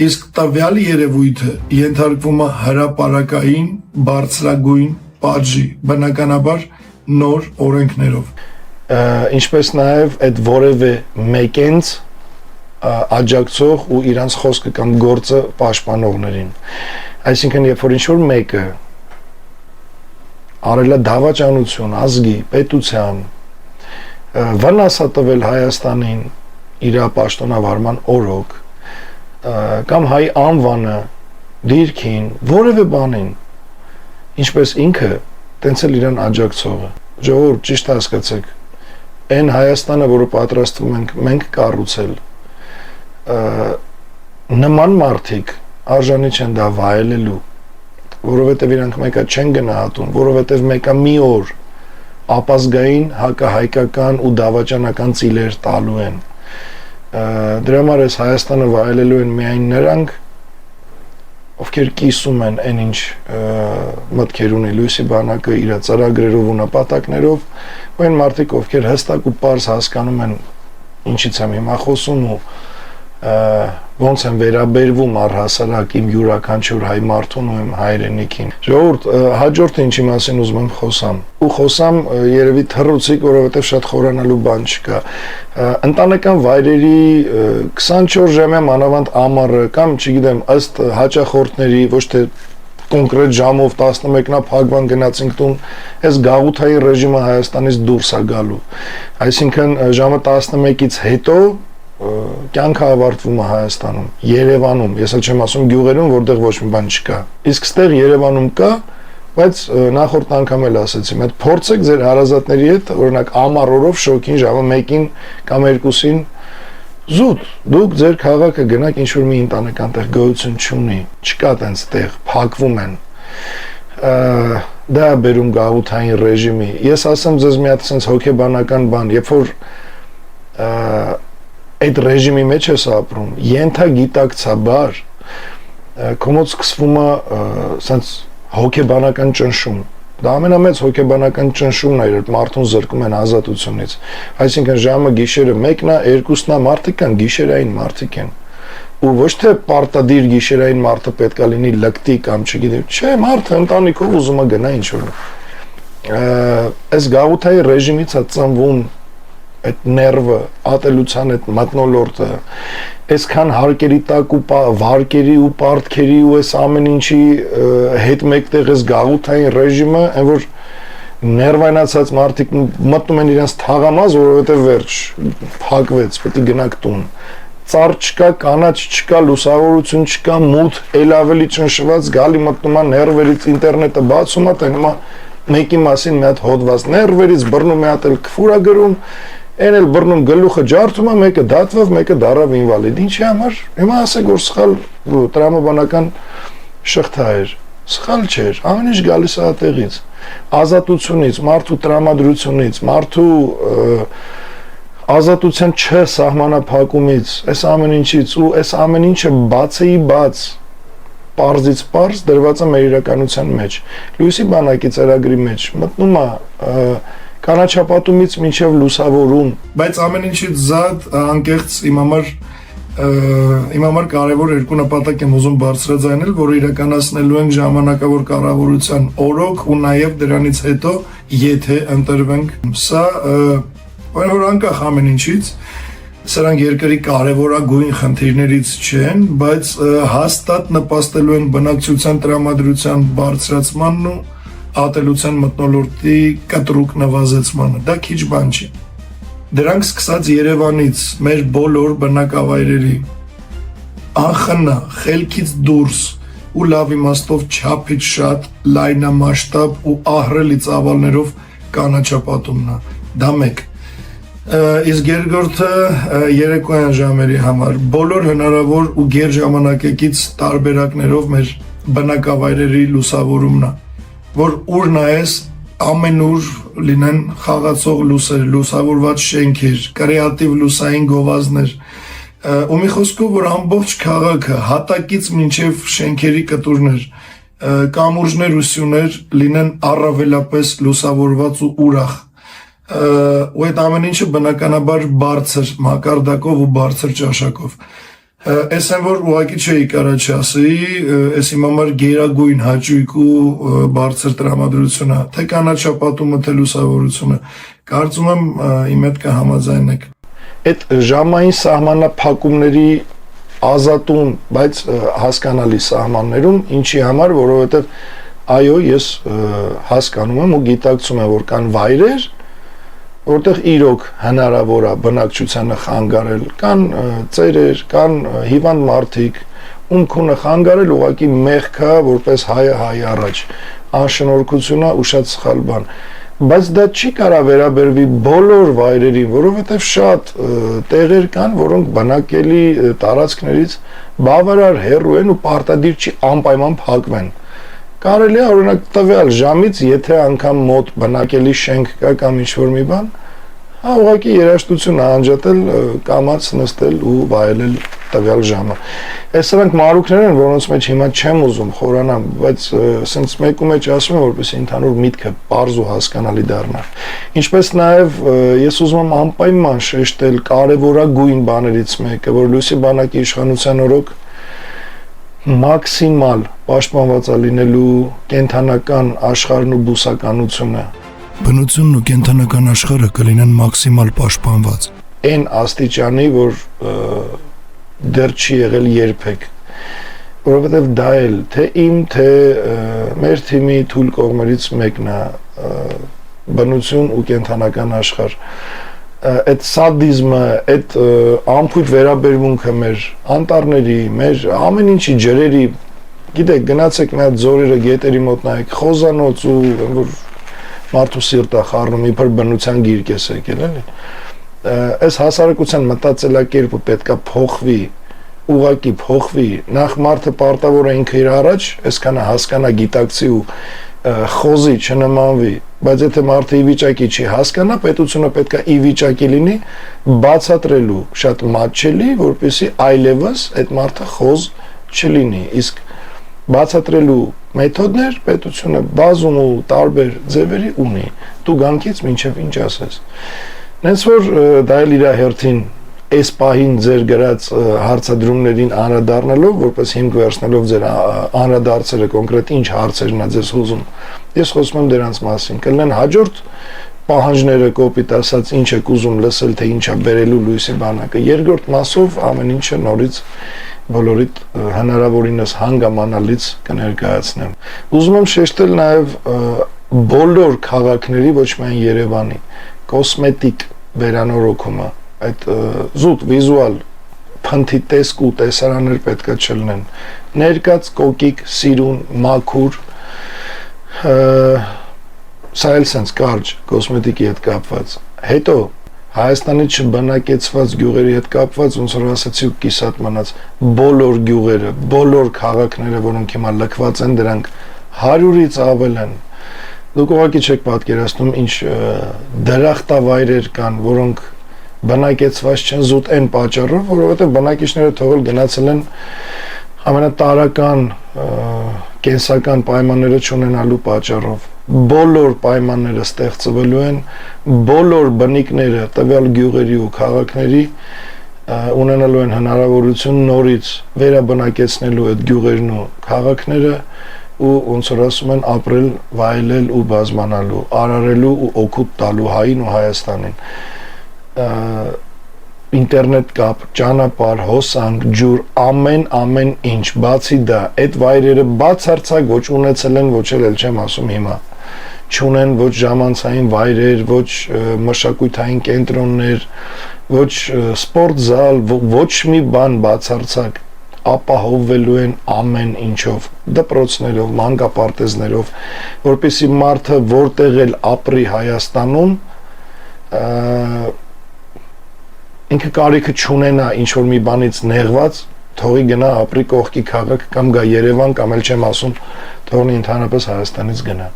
իսկ տվյալ երևույթը ենթարկվում է հրապարակային բարձրագույն պատժի, բնականաբար նոր օրենքներով, ինչպես նաև այդ որևէ մեկենց աջակցող ու իրանց խոսքը կամ գործը պաշտպանողներին։ Այսինքն, երբ որ ինչ-որ մեկը արել է դավաճանություն ազգի, պետության, վնաս է տվել Հայաստանին իր պաշտոնավարման օրոք, կամ հայ անվանը, դիրքին, որևէ բանին, ինչպես ինքը, տենց էլ իրան աջակցողը։ Ժողովուրդ, ճիշտ հասկացեք, այն Հայաստանը, որը պատրաստվում ենք մենք կառուցել, նման մարդիկ արժանի չեն դա վայելելու, որովհետև իրանք մեկը չեն գնահատում, որովհետև մեկը մի օր ապազգային, հակահայկական ու դավաճանական ծիլեր տալու են։ Դրա համար այս Հայաստանը վայելելու են միայն նրանք, ովքեր կիսում են այն ինչ մտքեր ունի լույսի բանակը իր ծրագրերով ու նպատակներով, ու այն մարդիկ, ովքեր հստակ ու պարզ հասկանում են ինչից եմ հիմա խոսում ու ոնց են վերաբերվում առհասարակ իմ յուրաքանչյուր հայ մարդուն ու իմ հայրենիքին։ Ժողովուրդ, հաջորդը ինչի մասին ուզում եմ խոսամ։ Ու խոսամ երևի թռուցիկ, որովհետև շատ խորանալու բան չկա։ Ընտանեկան վայրերի 24 ժամյա մանավանդ ամառը կամ, չգիտեմ, ըստ հաճախորդների, ոչ թե կոնկրետ ժամով 11-նա փակվան գնացինք տուն, այս գաղութային ռեժիմը Հայաստանից դուրս է գալու։ Այսինքն ժամը 11-ից հետո կյանքը ավարտվում է Հայաստանում, Երևանում, ես էլ չեմ ասում գյուղերում, որտեղ ոչ մի բան չկա։ Իսկ ստեղ Երևանում կա, բայց նախորդ անգամ էլ ասեցի, այդ փորձեք ձեր հարազատների հետ, օրինակ ամառ օրով շոկին ժամը 1-ին կամ 2-ին զուտ, դուք ձեր քաղաքը գնաք ինչ-որ մի ընտանեկան տեղ գոյություն չունի, չկա տենց տեղ, փակվում են։ Դա բերում գաղութային ռեժիմի։ Ես ասեմ ձեզ մի հատ sense հոգեբանական բան, երբ որ այդ ռեժիմի մեջ ես ապրում, ենթագիտակցաբար կոմոց սկսվում է sense հոգեբանական ճնշում։ Դա ամենամեծ հոգեբանական ճնշումն է, երբ մարդուն զրկում են ազատությունից։ Այսինքն ժամը գիշերը 1-ն է, 2-ն է, մարդիկ կան գիշերային մարդիկ են։ Ու ոչ թե պարտադիր գիշերային մարդը պետք է լինի լկտի կամ չգիտեմ, չէ, մարդը ընտանիքով ուզում է գնա ինչ-որ։ Այս գաղութայի ռեժիմից է ծնվում այդ ներվը, ատելության այդ մթնոլորտը, այսքան հարկերի տակ ու վարկերի ու պարտքերի ու այս ամեն ինչի հետ մեկտեղ այս գաղութային ռեժիմը, այն որ ներվայնացած մարդիկ մտնում են իրենց թաղամաս, որովհետև վերջ, փակվեց, պետք է գնաք տուն։ Ծառ չկա, կանաչ չկա, լուսավորություն չկա, մութ, ել ավելի ճնշված, գալի մտնում է ներվերից ինտերնետը բացում է, տենում է մեկի մասին մի հատ հոդված ներվերից բռնում է հատ էլ քֆուր է գրում, այն էլ բռնում գլուխը ջարդում է, մեկը դատվավ, մեկը դարավ ինվալիդ։ Ինչի համար։ Հիմա ասեք, որ սխալ տրամաբանական շղթա էր, սխալ չէր, ամեն ինչ գալիս է այդտեղից, ազատությունից, մարդու տրամադրությունից, մարդու ազատության չսահմանափակումից, այս ամեն ինչից ու այս ամեն ինչը բացեի բաց, պարզից պարզ դրված է մեր իրականության մեջ։ Լույսի բանակի ծրագրի մեջ մտնում է կանաչապատումից մինչև լուսավորում, բայց ամեն ինչից զատ անկեղծ իմ համար կարևոր երկու նպատակ եմ ուզում բարձրաձայնել, որը իրականացնելու ենք ժամանակավոր կառավարության օրոք ու նաև դրանից հետո, եթե ընտրվենք, սա որ անկախ ամեն ինչից, սրանք երկրի կարևորագույն խնդիրներից չեն, բայց հաստատ նպաստելու են բնակչության տրամադրության բարձրացմանն ու ատելության մթնոլորտի կտրուկ նվազեցմանը, դա քիչ բան չի։ Դրանք սկսած Երևանից, մեր բոլոր բնակավայրերի, անխնա, խելքից դուրս ու լավ իմաստով չափից շատ լայնամասշտաբ ու ահռելի ծավալներով կանաչապատումն է, դա մեկ։ Իսկ երկրորդը երեկոյան ժամերի համար, բոլոր հնարավոր ու գերժամանակակից տարբերակներով մեր բնակավայրերի լուսավորումն է, որ ուր նայես ամենուր լինեն խաղացող լուսեր, լուսավորված շենքեր, կրեատիվ լուսային գովազդներ, ու մի խոսքով, որ ամբողջ քաղաքը հատակից մինչև շենքերի կտուրներ, կամուրջներ ու սյուներ լինեն առավելապես լուսավորված ու ուրախ, ու այդ ամեն ինչը բնականաբար բարձր մակարդակով ու բարձր ճաշակով։ Այս են որ ուղղակի չէի կարա չասեի, այս իմ համար գերագույն հաճույք ու բարձր տրամադրությունը, թե կանաչապատումը, թե լուսավորությունը, կարծում եմ իմ հետ կհամաձայնեք։ Այդ ժամային սահմանափակումների ազատում, բայց հասկանալի սահմաններում, ինչի համար, որովհետև այո, ես հասկանում եմ ու գիտակցում եմ, որ կան վայրեր, որտեղ իրոք հնարավոր է բնակչությանը խանգարել, կան ծերեր, կան հիվանդ մարդիկ, ում քունը խանգարել ուղղակի մեղք է, որպես հայը հայ առաջ, անշնորհքություն է ու շատ սխալ բան, բայց դա չի կարա վերաբերվի բոլոր վայրերին, որովհետև շատ տեղեր կան, որոնք բնակելի տարածքներից բավարար հեռու են ու պարտադիր չի անպայման փակվեն։ Կարելի է օրինակ տվյալ ժամից, եթե անգամ մոտ բնակելի շենք կա կամ ինչ-որ մի բան, Հա, ուղղակի երաժշտություն անջատել, կամած նստել ու վայելել տվյալ ժամը։ Այս սրանք մարուքներ են, որոնց մեջ հիմա չեմ ուզում խորանամ, բայց սենց մեկու մեջ ասում եմ, որպեսզի ընդհանուր միտքը պարզ ու հասկանալի դառնա։ Ինչպես նաև ես ուզում եմ անպայման շեշտել կարևորագույն բաներից մեկը, որ Լույսի բանակի իշխանության օրոք մաքսիմալ պաշտպանված է լինելու կենթանական աշխարհն ու բուսականությունը։ Բնությունն ու կենթանական աշխարհը կլինեն մաքսիմալ պաշտպանված։ Այն աստիճանի, որ դեռ չի եղել երբեք, որովհետև դա էլ թե իմ, թե մեր թիմի թույլ կողմերից մեկն է բնություն ու կենթանական աշխարհ։ Այդ սադիզմը, այդ անփույթ վերաբերմունքը մեր անտառների, մեր ամեն ինչի ջրերի, գիտեք, գնացեք մի հատ ձորերը, գետերի մոտ նայեք, խոզանոց ու որ մարդու սիրտը խառնում, իբր բնության գիրք է եկել, էլի։ Այս հասարակության մտածելակերպը պետքա փոխվի, ուղղակի փոխվի, նախ մարդը պարտավոր է ինքը իր առաջ, այսքանը հասկանա, գիտակցի ու խոզի չնմանվի, բայց եթե մարդը ի վիճակի չի հասկանա, պետությունը պետքա ի վիճակի լինի բացատրելու շատ մատչելի, որպեսզի այլևս այդ մարդը խոզ չլինի, իսկ բացատրելու մեթոդներ պետությունը բազում ու տարբեր ձևերի ունի, դու գանքից մինչև ինչ ասես։ Նենց որ դա էլ իր հերթին այս պահին ձեր գրած հարցադրումներին անդրադառնալով, որպես հիմք վերցնելով ձեր անդրադարձերը կոնկրետ ինչ հարցերն է ձեզ հուզում, ես խոսում եմ դրանց մասին, կլինեն հաջորդ պահանջները կոպիտ ասած ինչ եք ուզում լսել, թե ինչ է բերելու Լույսի բանակը, երկրորդ մասով ամեն ինչը նորից բոլորիդ հնարավորինս հանգամանալից կներկայացնեմ։ Ուզում եմ շեշտել նաև բոլոր քաղաքների, ոչ միայն Երևանի, կոսմետիկ վերանորոգումը, այդ զուտ վիզուալ փնթի տեսք ու տեսարաններ պետքա չլինեն, ներկած կոկիկ, սիրուն, մաքուր, սա էլ սենց կարճ կոսմետիկի հետ կապված, հետո Հայաստանից չբնակեցված գյուղերի հետ կապված, ոնց որ ասացի ու կիսատ մնաց, բոլոր գյուղերը, բոլոր քաղաքները, որոնք հիմա լքված են, դրանք 100-ից ավել են։ Դուք ուղղակի չեք պատկերացնում, ինչ դրախտավայրեր կան, որոնք բնակեցված չեն զուտ այն պատճառով, որովհետև բնակիչները թողել գնացել են ամենատարական կենսական պայմանները չունենալու պատճառով։ Բոլոր պայմանները ստեղծվելու են, բոլոր բնիկները տվյալ գյուղերի ու քաղաքների ունենալու են հնարավորություն նորից վերաբնակեցնելու այդ գյուղերն ու քաղաքները ու ոնց որ ասում են ապրել, վայելել ու բազմանալու, արարելու ու օգուտ տալու հային ու Հայաստանին։ Ինտերնետ կապ, ճանապարհ, հոսանք, ջուր, ամեն ինչ, բացի դա, այդ վայրերը բացարձակ ոչ ունեցել են, ոչ էլ չեմ ասում հիմա, չունեն ոչ ժամանցային վայրեր, ոչ մշակութային կենտրոններ, ոչ սպորտ զալ, ոչ մի բան բացարձակ ապահովվելու են ամեն ինչով, դպրոցներով, մանկապարտեզներով, որպեսզի մարդը որտեղ էլ ապրի Հայաստանում, ինքը կարիքը չունենա ինչ-որ մի բանից նեղված, թողի գնա ապրի կողքի քաղաք կամ գա Երևան կամ էլ չեմ ասում, թողնի ընդհանրապես Հայաստանից գնա։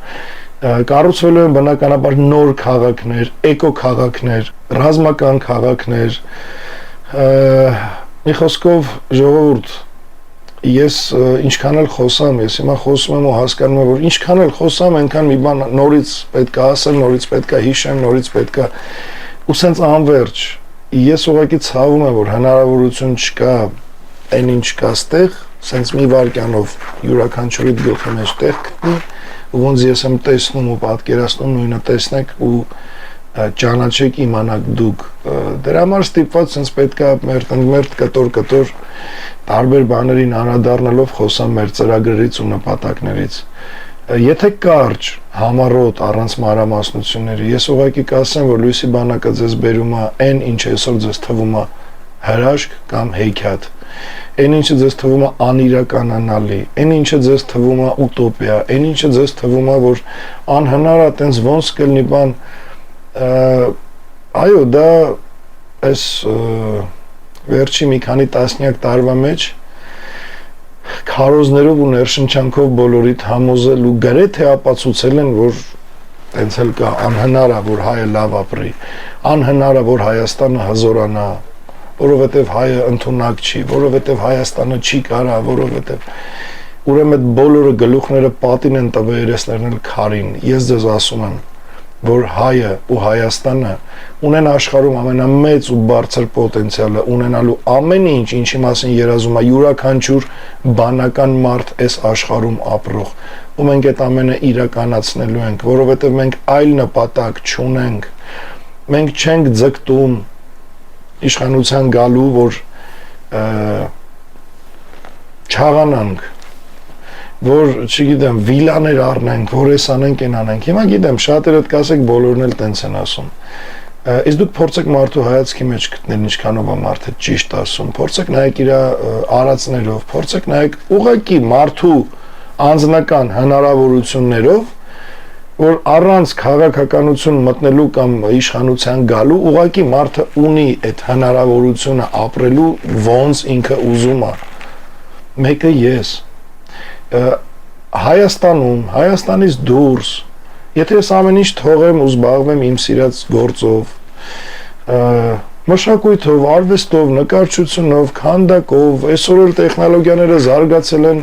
Կառուցվելու են բնականաբար նոր քաղաքներ, էկո քաղաքներ, ռազմական քաղաքներ, մի խոսքով ժողովուրդ, ես ինչքան էլ խոսամ, ես հիմա խոսում եմ ու հասկանում եմ, որ ինչքան էլ խոսամ, այնքան մի բան նորից պետք է ասեմ, նորից պետք է հիշեմ, նորից պետք է ու սենց անվերջ ես ուղղակի ցավում եմ, որ հնարավորություն չկա այն ինչ կա ստեղ, սենց մի վարքյանով յուրաքանչյուրի գլխի մեջ տեղ գտնի, ու ոնց ես եմ տեսնում ու պատկերացնում, նույնը տեսնեք ու ճանաչեք, իմանաք դուք։ Դրա համար ստիպված սենց պետքա մերթ կտոր տարբեր բաներին անդրադառնալով խոսամ մեր ծրագրերից ու նպատակներից։ Եթե կարճ, համառոտ, առանց մանրամասնությունների, ես ուղղակի կասեմ, որ Լույսի բանակը ձեզ բերում է այն, ինչ այսօր ձեզ թվում է հրաշք կամ հեքիաթ, այն ինչը ձեզ թվում է անիրականանալի, այն ինչը ձեզ թվում է ուտոպիա, այն ինչը ձեզ թվում է, որ անհնար է, տենց ոնց կլինի բան, այո, դա այս վերջի մի քանի տասնյակ տարվա մեջ քարոզներով ու ներշնչանքով բոլորիդ համոզել ու գրեթե ապացուցել են, որ տենց էլ կա, անհնար է, որ հայը լավ ապրի, անհնար է, որ Հայաստանը հզորանա, որովհետև հայը ընդունակ չի, որովհետև Հայաստանը չի կարա, որովհետև ուրեմն այդ բոլորը գլուխները պատին են տվել երեսներն էլ քարին։ Ես ձեզ ասում եմ, որ հայը ու Հայաստանը ունեն աշխարհում ամենամեծ ու բարձր պոտենցիալը, ունենալու ամեն ինչ, ինչի մասին երազում է յուրաքանչյուր բանական մարդ այս աշխարհում ապրող, ու մենք այդ ամենը իրականացնելու ենք, որովհետև մենք այլ նպատակ չունենք, մենք չենք ձգտում իշխանության գալու, որ չաղանանք, որ, չգիտեմ, վիլաներ առնենք, որ էս անենք, են անենք։ Հիմա գիտեմ, շատերը կասեք, բոլորն էլ տենց են ասում։ Իսկ դուք փորձեք մարդու հայացքի մեջ գտնել ինչքանով է մարդը ճիշտ ասում։ Փորձեք նայեք իր արածներով, փորձեք նայեք ուղղակի մարդու անձնական հնարավորություններով, որ առանց քաղաքականություն մտնելու կամ իշխանության գալու ուղղակի մարդը ունի այդ հնարավորությունը ապրելու ոնց ինքը ուզում է։ Մեկը ես Հայաստանում, Հայաստանից դուրս, եթե ես ամեն ինչ թողեմ ու զբաղվեմ իմ սիրած գործով, մշակույթով, արվեստով, նկարչությունով, քանդակով, այսօր էլ տեխնոլոգիաները զարգացել են,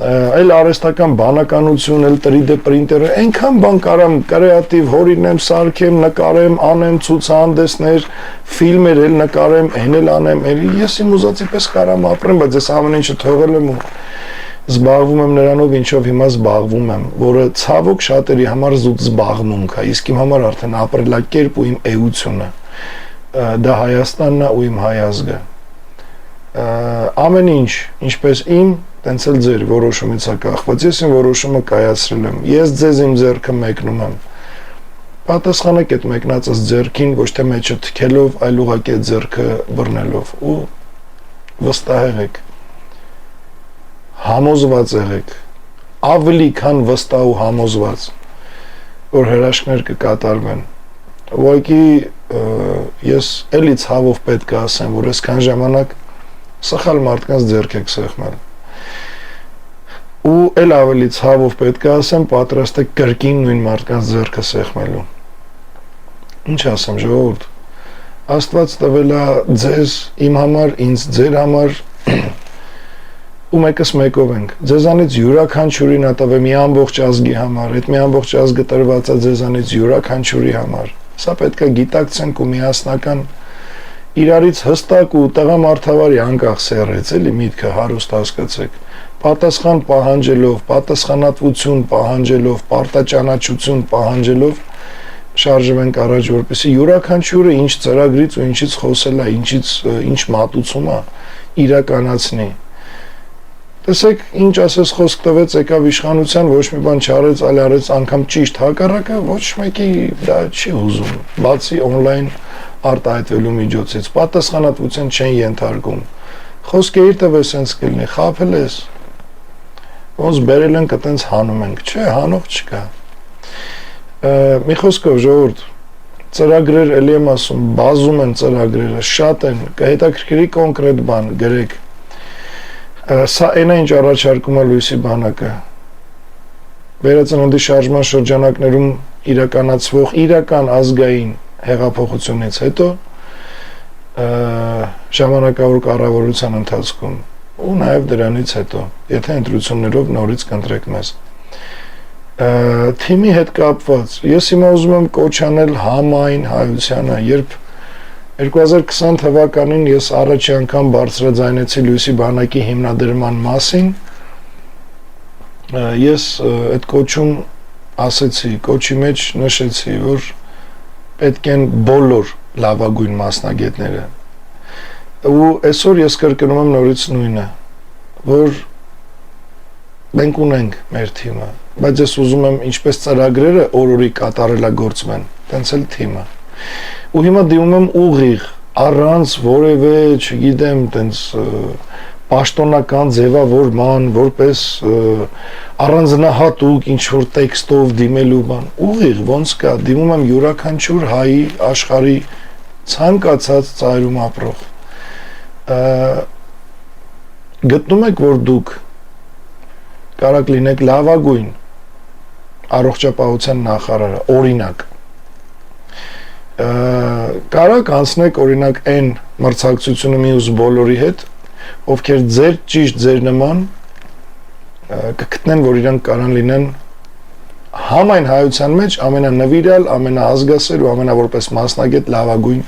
այլ արհեստական բանականություն, էլ 3D պրինտերը, այնքան բան կարամ կրեատիվ հորինեմ, սարքեմ, նկարեմ, անեմ ցուցահանդեսներ, ֆիլմեր էլ նկարեմ, այն էլ անեմ, ես իմ ուզածի պես կարամ ապրեմ, բայց ես ամեն ինչը թողել եմ ու զբաղվում եմ նրանով, ինչով հիմա զբաղվում եմ, որը ցավոք շատերի համար զուտ զբաղմունք է, իսկ իմ համար արդեն ապրելակերպ ու իմ էությունը, դա Հայաստանն է ու իմ հայ ազգը։ Ամեն ինչ, ինչպես իմ, տենց էլ ձեր որոշումից է կախված, ես իմ որոշումը կայացրել եմ, ես ձեզ իմ ձեռքը մեկնում եմ, պատասխանեք այդ մեկնածս ձեռքին, ոչ թե մեջը թքելով, այլ ուղղակի այդ ձեռքը բռնելով ու վստահ եղեք, համոզված եղեք, ավելի քան վստահ ու համոզված, որ հրաշքներ կկատարվեն։ Ուղղակի ես էլի ցավով պետք է ասեմ, որ այսքան ժամանակ սխալ մարդկանց ձեռք եք սեղմել։ Ու էլ ավելի ցավով պետք է ասեմ, պատրաստ եք կրկին նույն մարդկանց ձեռքը սեղմելու։ Ինչ ասեմ, ժողովուրդ, Աստված տվել է ձեզ, իմ համար, ինձ, ձեր համար, ու մեկս մեկով ենք, ձեզանից յուրաքանչյուրին ա տվել մի ամբողջ ազգի համար, այդ մի ամբողջ ազգը տրված է ձեզանից յուրաքանչյուրի համար, սա պետք է գիտակցենք ու միասնական իրարից հստակ ու տղամարդավարի անկախ սեռեց, էլի միտքը հարուստ հասկացեք, պատասխան պահանջելով, պատասխանատվություն պահանջելով, պարտաճանաչություն պահանջելով, շարժվենք առաջ, որպեսզի յուրաքանչյուրը ինչ ծրագրից ու ինչից խոսել է, ինչ մատուցում է, իրականացնի։ Տեսեք, ինչ ասես խոսք տվեց, եկավ իշխանության, ոչ մի բան չարեց, այլ արեց անգամ ճիշտ հակառակը, ոչ մեկի դա չի ուզում, բացի on-line արտահայտվելու միջոցից, պատասխանատվության չեն ենթարկում։ Խոսքը իր տվես սենց կլինի, խաբել ես, ոնց բերել ենք այտենց հանում ենք, չէ, հանող չկա։ Մի խոսքով ժողովուրդ, ծրագրեր էլի եմ ասում, բազում են ծրագրերը, շատ են, կհետաքրքրի կոնկրետ բան գրեք։ Սա այն է, ինչ առաջարկում է Լույսի բանակը։ Վերածննդի շարժման շրջանակներում իրականացվող իրական ազգային հեղափոխությունից հետո ժամանակավոր կառավարության ընթացքում ու նաև դրանից հետո, եթե ընտրություններով նորից կընտրեք մեզ։ Թիմի հետ կապված, ես հիմա ուզում եմ կոչ անել համայն հայությանը, երբ 2020 թվականին ես առաջի անգամ բարձրաձայնեցի Լույսի բանակի հիմնադրման մասին, ես այդ կոչում ասեցի, կոչի մեջ նշեցի, որ պետք են բոլոր լավագույն մասնագետները։ Ու այսօր ես կրկնում եմ նորից նույնը, որ մենք ունենք մեր թիմը, բայց ես ուզում եմ ինչպես ծրագրերը օր-օրի կատարելագործվեն, տենց էլ թիմը։ Ու հիմա դիմում եմ ուղիղ, առանց որևէ, չգիտեմ, տենց պաշտոնական ձևավորման, որպես առանձնահատուկ ինչ-որ տեքստով դիմելու բան, ուղիղ, ոնց կա, դիմում եմ յուրաքանչյուր հայի աշխարհի ցանկացած ծայրում ապրող։ Գտնում եք, որ դուք կարաք լինեք լավագույն առողջապահության նախարարը, օրինակ կարաք անցնեք օրինակ այն մրցակցությունը մյուս բոլորի հետ, ովքեր ձեր ճիշտ ձեր նման կգտնեն, որ իրանք կարան լինեն համայն հայության մեջ ամենանվիրյալ, ամենաազգասեր ու ամենավորպես մասնագետ լավագույն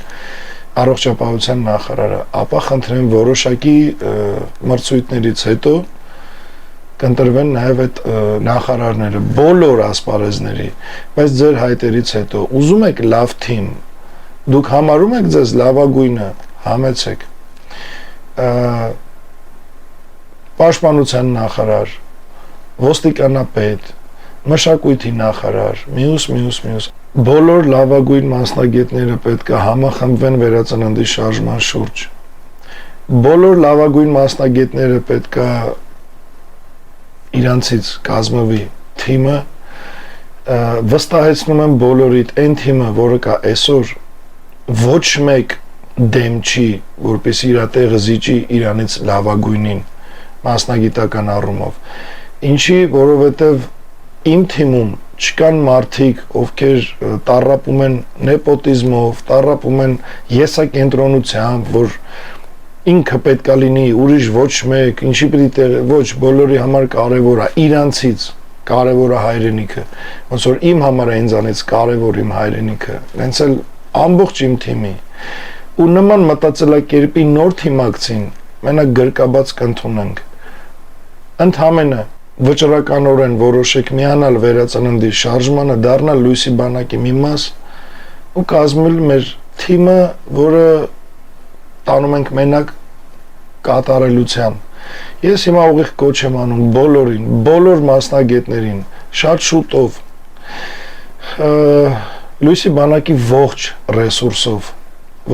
առողջապահության նախարարը, ապա խնդրեմ որոշակի մրցույթներից հետո կընտրվեն նաև այդ նախարարները, բոլոր ասպարեզների, բայց ձեր հայտերից հետո ուզում եք լավ թիմ, դուք համարում եք ձեզ լավագույնը, համեցեք պաշտպանության նախարար, ոստիկանապետ, մշակույթի նախարար, մյուս բոլոր լավագույն մասնագետները պետք է համախմբվեն վերածննդի շարժման շուրջ։ Բոլոր լավագույն մասնագետները պետք է իրանցից կազմվի թիմը, վստահեցնում եմ բոլորիդ այն թիմը, որը կա այսօր, ոչ մեկ դեմ չի, որպեսզի իր տեղը զիջի իրանից լավագույնին մասնագիտական առումով։ Ինչի, որովհետև իմ թիմում չկան մարդիկ, ովքեր տառապում են նեպոտիզմով, տառապում են եսակենտրոնությամբ, որ ինքը պետքա լինի, ուրիշ ոչ մեկ, ինչի պիտի ոչ, բոլորի համար կարևոր է, իրանցից կարևոր է հայրենիքը, ոնց որ իմ համար է ինձանից կարևոր իմ հայրենիքը, հենց էլ ամբողջ իմ թիմի, ու նման մտածելակերպի նոր թիմակցին մենակ գրկաբաց կընդունենք, ընդհանրապես վճռականորեն որոշեք միանալ վերածննդի շարժմանը, դառնալ լույսի բանակի մի մաս ու կազմել մեր թիմը, որը տանում ենք մենակ կատարելության։ Ես հիմա ուղիղ կոչ եմ անում բոլորին, բոլոր մասնագետներին, շատ շուտով լույսի բանակի ողջ ռեսուրսով,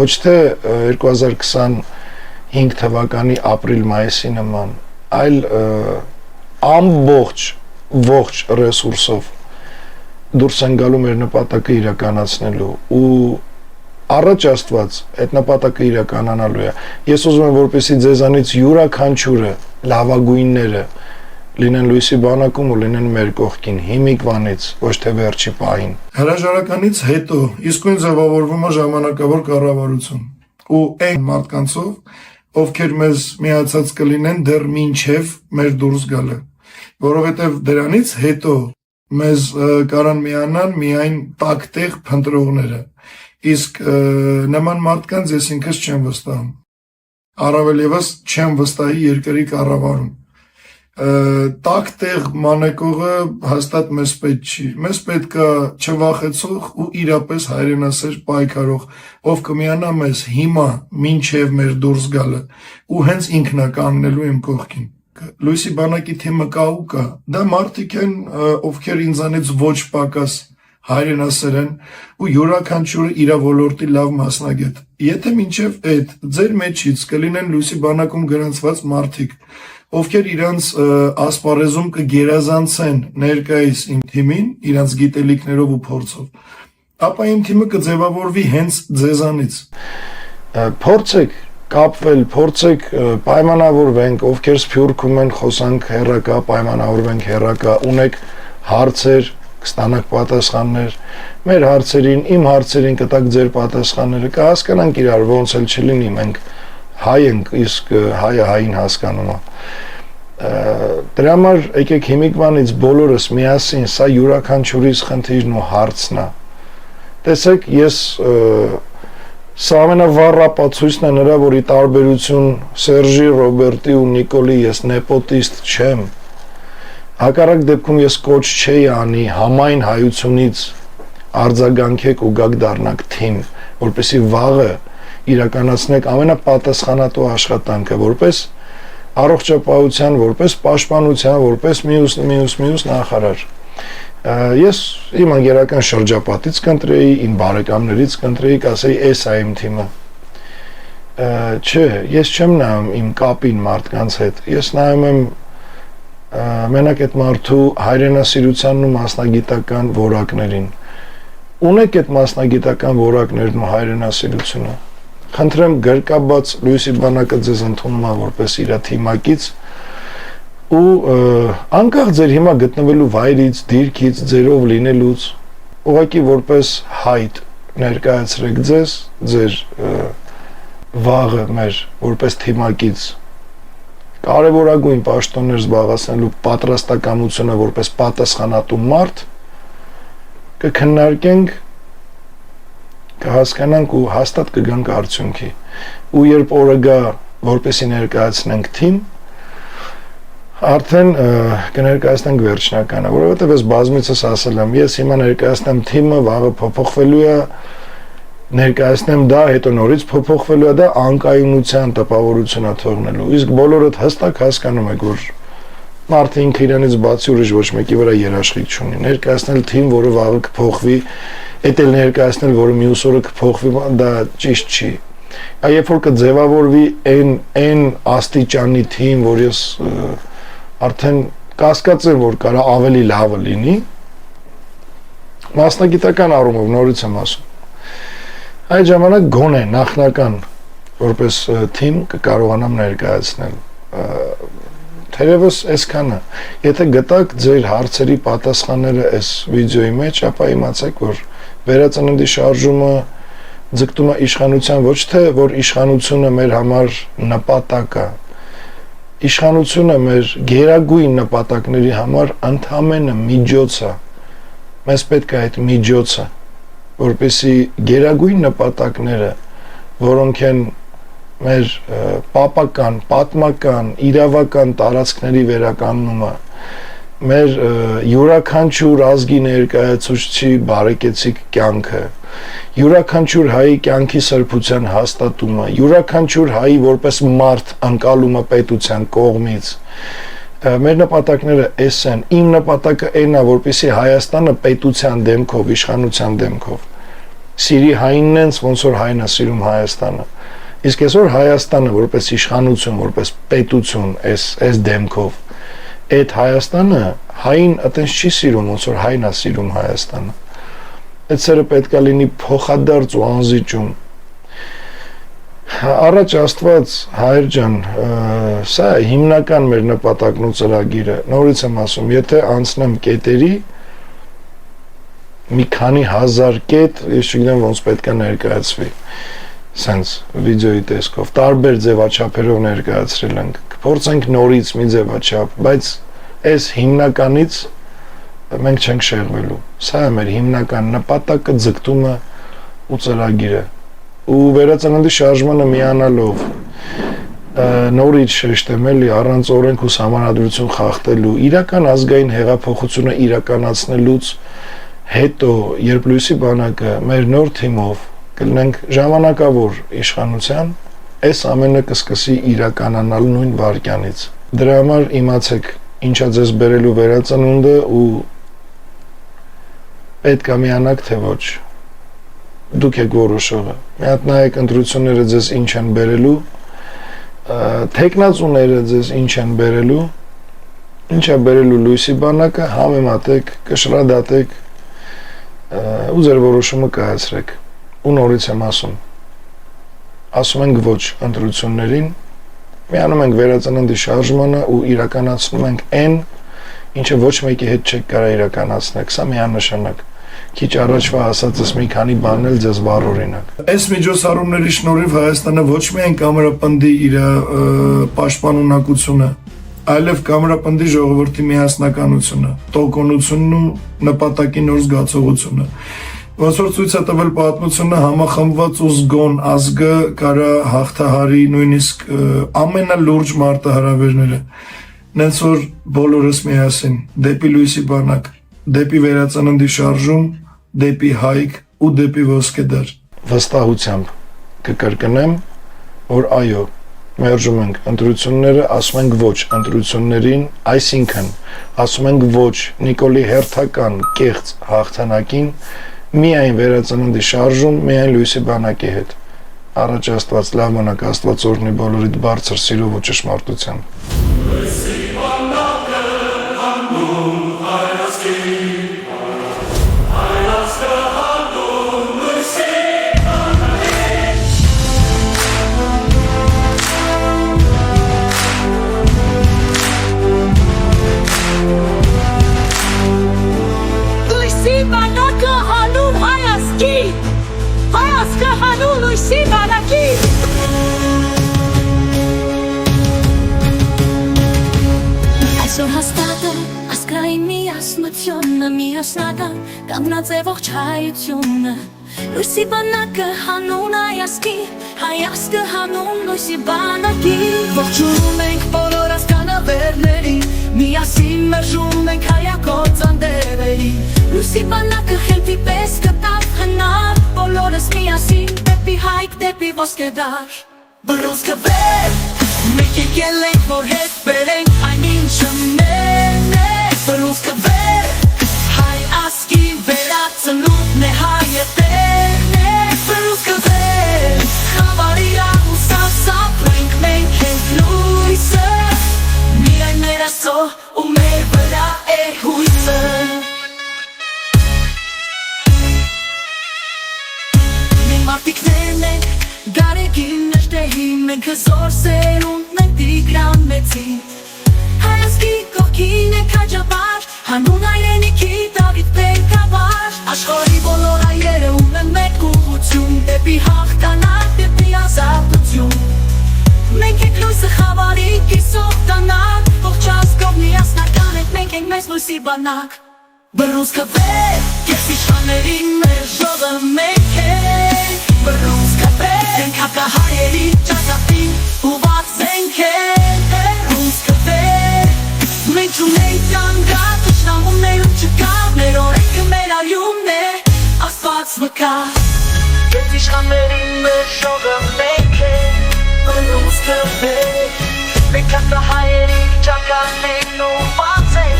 ոչ թե 2025 թվականի ապրիլ-մայիսի նման, այլ ամբողջ ողջ ռեսուրսով դուրս են գալու մեր նպատակը իրականացնելու ու առաջ Աստված այդ նպատակը իրականանալու է։ Ես ուզում եմ, որպեսզի ձեզանից յուրաքանչյուրը լավագույնները լինեն լույսի բանակում ու լինեն մեր կողքին հիմիկվանից, ոչ թե վերջի պահին։ Հրաժարականից հետո իսկույն ձևավորվում է ժամանակավոր կառավարություն ու այն մարդկանցով, ովքեր մեզ միացած կլինեն դեռ մինչև մեր դուրս գալը, որովհետև դրանից հետո մեզ կարան միանան միայն տակտեղ փնտրողները, իսկ նման մարդկանց ես ինքս չեմ վստահում, առավել ևս չեմ վստահի երկրի կառավարում, տակտեղ մանեկողը հաստատ մեզ պետք չի, մեզ պետք է չվախեցող ու իրապես հայրենասեր պայքարող, ով կմիանա մեզ հիմա մինչև մեր դուրս գալը ու հենց ինքն է կանգնելու իմ կողքին։ Լույսի բանակի թիմը կա ու կա, դա մարդիկ են, ովքեր ինձանից ոչ պակաս հայրենասեր են ու յուրաքանչյուրը իր ոլորտի լավ մասնագետ։ Եթե մինչև այդ ձեր մեջից կլինեն լույսի բանակում գրանցված մարդիկ, ովքեր իրանց ասպարեզում կգերազանցեն ներկայիս իմ թիմին, իրանց գիտելիքներով ու փորձով, ապա իմ թիմը կձևավորվի հենց ձեզանից։ Փորձեք կապվել, փորձեք պայմանավորվենք, ովքեր Սփյուռքում են, խոսանք հեռակա, պայմանավորվենք հեռակա, ունեք հարցեր, կստանաք պատասխաններ, մեր հարցերին, իմ հարցերին կտաք ձեր պատասխանները, կհասկանանք իրար, ոնց էլ չլինի, մենք հայ ենք, իսկ հայը հային հասկանում է։ Դրա համար եկեք հիմիկվանից բոլորս միասին, սա յուրաքանչյուրիս խնդիրն ու հարցն է։ Տեսեք, ես սա ամենավառ ապացույցն է նրա, որ ի տարբերություն Սերժի, Ռոբերտի ու Նիկոլի ես նեպոտիստ չեմ։ Հակառակ դեպքում ես կոչ չէի անի համայն հայությունից արձագանքեք ու գաք դառնաք թիմ, որպեսզի վաղը իրականացնեք ամենապատասխանատու աշխատանքը, որպես առողջապահության, որպես պաշտպանության, որպես մյուս նախարար։ Ես իմ անգերական շրջապատից կընտրեի, իմ բարեկամներից կընտրեի, կասեի, էս է իմ թիմը։ Չէ, ես չեմ նայում իմ կապին մարդկանց հետ, ես նայում եմ մենակ այդ մարդու հայրենասիրությանն ու մասնագիտական որակներին։ Ունեք այդ մասնագիտական որակներն ու հայրենասիրությունը։ Խնդրեմ գրկաբաց լույսի բանակը ձեզ ընդունում է որպես իր թիմակից ու անկախ ձեր հիմա գտնվելու վայրից, դիրքից, ձերով լինելուց, ուղղակի որպես հայտ ներկայացրեք ձեր վաղը մեր որպես թիմակից կարևորագույն պաշտոններ զբաղեցնելու պատրաստակամությունը որպես պատասխանատու մարդ կքննարկենք, կհասկանանք ու հաստատ կգանք արդյունքի։ Ու երբ օրը գա, որպեսի ներկայացնենք թիմ, արդեն կներկայացնենք վերջնականը, որովհետև ես բազմիցս ասել եմ, ես հիմա ներկայացնեմ թիմը, վաղը փոփոխվելու է, ներկայացնեմ դա, հետո նորից փոփոխվելու է, դա անկայունության տպավորություն է թողնելու։ Իսկ բոլորդ հստակ հասկանում եք, որ մարդը ինքը իրանից բացի ուրիշ ոչ մեկի վրա երաշխիք չունի։ Ներկայացնել թիմ, որը վաղը կփոխվի, էդ էլ ներկայացնել, որը մյուս օրը կփոխվի, դա ճիշտ չի։ Երբ որ կձևավորվի այն աստիճանի թիմ, որ ես արդեն կասկածեմ, որ կարա ավելի լավը լինի, մասնագիտական առումով նորից եմ ասում։ Այդ ժամանակ գոնե նախնական որպես թիմ կկարողանամ ներկայացնել։ Թերևս այսքանը։ Եթե գտաք ձեր հարցերի պատասխանները այս վիդեոյի մեջ, ապա իմացեք, որ վերածննդի շարժումը ձգտում է իշխանության, ոչ թե որ իշխանությունը մեր համար նպատակ է։ Իշխանությունը մեր գերագույն նպատակների համար ընդհանրապես միջոց է։ Մեզ պետք է այդ միջոցը, որպեսզի գերագույն նպատակները, որոնք են մեր պապական, պատմական, իրավական տարածքների վերականգնումը, մեր յուրաքանչյուր ազգի ներկայացուցչի բարեկեցիկ կյանքը, յուրաքանչյուր հայի կյանքի սրբության հաստատումը, յուրաքանչյուր հայի որպես մարդ անկալումը պետության կողմից, մեր նպատակները էս են, իմ նպատակը այն է, որպեսզի Հայաստանը պետության դեմքով, իշխանության դեմքով սիրի հայինն են, ոնց որ հայն է սիրում Հայաստանը։ Իսկ այսօր Հայաստանը որպես իշխանություն, որպես պետություն, այս դեմքով, այդ Հայաստանը հային այտենց չի սիրում, ոնց որ հայն է սիրում Հայաստանը։ Այդ սերը պետք է լինի փոխադարձ ու անզիջում։ Առաջ Աստված, հայր ջան, սա հիմնական մեր նպատակն ու ծրագիրը։ Նորից եմ ասում, եթե անցնեմ կետերի, մի քանի հազար կետ, ես չգիտեմ ոնց պետք է ներկայացվի, սենց վիդեոյի տեսքով, տարբեր ձևաչափերով ներկայացրել ենք, կփորձենք նորից մի ձևաչափ, բայց այս հիմնականից մենք չենք շեղվելու։ Սա է մեր հիմնական նպատակը, ձգտումը ու ծրագիրը։ Ու վերածննդի շարժմանը միանալով նորից շեշտեմ էլի առանց օրենք ու սահմանադրություն խախտելու իրական ազգային հեղափոխությունը իրականացնելուց հետո երբ լույսի բանակը մեր նոր թիմով կլինենք ժամանակավոր իշխանության, այս ամենը կսկսի իրականանալ նույն վայրկյանից։ Դրա համար իմացեք ինչա ձեզ բերելու վերածնունդը ու պետք է միանաք թե ոչ։ Դուք եք որոշողը։ Մի հատ նայեք ընտրությունները ձեզ ինչ են բերելու, թեկնածուները ձեզ ինչ են բերելու, ինչ է բերելու լույսի բանակը, համեմատեք, կշռադատեք ու ձեր որոշումը կայացրեք։ Ու նորից եմ ասում ենք ոչ ընտրություններին, միանում ենք վերածննդի շարժմանը ու իրականացնում ենք այն, ինչը ոչ մեկի հետ չեք կարող իրականացնել, սա միանշանակ։ Քիչ առաջվա ասածս մի քանի բանն էլ ձեզ վառօրինակ։ Այս միջոցառումների շնորհիվ Հայաստանը ոչ միայն կամրապնդի իր պաշտպանունակությունը, այլև կամրապնդի ժողովրդի միասնականությունը, տոկունությունն ու նպատակի նոր զգացողությունը։ Ոնց որ ցույց է տվել պատմությունը, համախմբված ու զգոն ազգը կարա հաղթահարի նույնիսկ ամենալուրջ մարտահրավերները։ Նենց որ բոլորս միասին դեպի լույսի բանակ, դեպի վերածննդի շարժում, դեպի հայք ու դեպի ոսկեդար։ Վստահությամբ կկրկնեմ, որ այո, մերժում ենք ընտրությունները, ասում ենք ոչ ընտրություններին, այսինքն ասում ենք ոչ Նիկոլի հերթական կեղծ հաղթանակին, միայն վերածննդի շարժում, միայն լույսի բանակի հետ։ Առաջ Աստված լավ մնաք, Աստված օրհնի բոլորիդ բարձր սիրով ու ճշմարտությամբ։ լույսի բանակի Այսօր հաստատ է ասկրային միասնությունը միասնական կանգնած է ողջ հայությունը Լույսի բանակը հանուն հայազգի հայազգը հանուն լույսի բանակի Ողջունում ենք բոլոր ազգանավերներին միասին մերժում ենք հայակոծ անդերերի Լույսի բանակը խելքի պես կտավ հնար բոլորս միասին դեպի հայք դեպի ոսկեդար Բռունցքը վեր մենք եկել ենք որ հետ բերենք այն ինչը մեն է Բռունցքը վեր հայ ազգի վերածնունդն է հայետերն է Բռունցքը վեր խավարի աղուսասապ ենք մենք ենք լույսը Միայն մեր աստծո ու մեր վրա է հույսը Մենք մարդիկներն ենք գարեգին նշտեհի Մենք հզոր սերունդն ենք Տիգրան մեծի Հայազգի կողքին ենք հաջաբար Հանուն հայրենիքի Դավիթ բերքաբար Աշխարհի բոլոր այրերը ունեն մեկ ուղղություն Դեպի հաղթանակ, դեպի ազատություն Մենք ենք լույսը խավարի կիսող տանակ Ողջ ազգով միասնական ենք մենք ենք մեծ լույսի բանակ Բռունցքը վեր, ես իշխանների մեր ժողը մենք ենք Բռունցքը վեր, ենք հակահայերի ճակատին ուված ենք Բռունցքը վեր, մենք չունենք կանգա Թշնամումներում չկա, մեր օրենքը մեր արյունն է Աստված մկա Ես իշխանների մեր ժողը մենք ենք Բռունցքը վեր, մենք հակահայերի ճակատին ուված ենք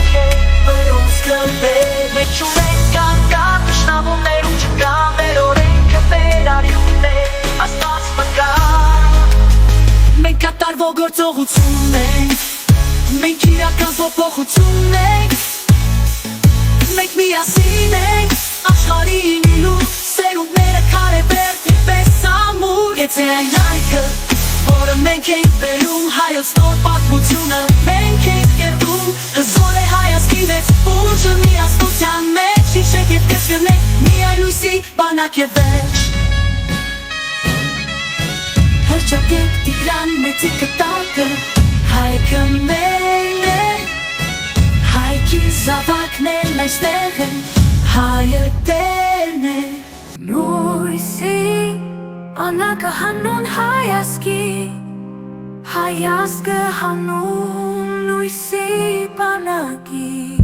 Բռունցքը վեր, մենք չունենք կանգա Թշնամումներում չկա, մեր օրենքը մեր արյունն է Աստված մկա Մենք կատարվող գործողություն ենք Մենք իրական փոփոխություն ենք Մենք միասին ենք Աշխարհի նույն սերունդները քարե բերդի պես ամուր Եթե այն այքը, որը մենք ենք բերում Հայոց նոր պատմությունը մենք ենք կերտում Հզոր է հայազգի մեծ ուժը միասնության մեջ Հիշեք և կշկրնեք միայն լույսի բանակ է վերջ Հրճակեք Տիգրան մեծի կտակը Հայքը մեն է Հայքի զավակն էլ այստեղ է Հայը տերն է Լույսի բանակը հանուն հայազգի Հայազգը հանուն լույսի բանակի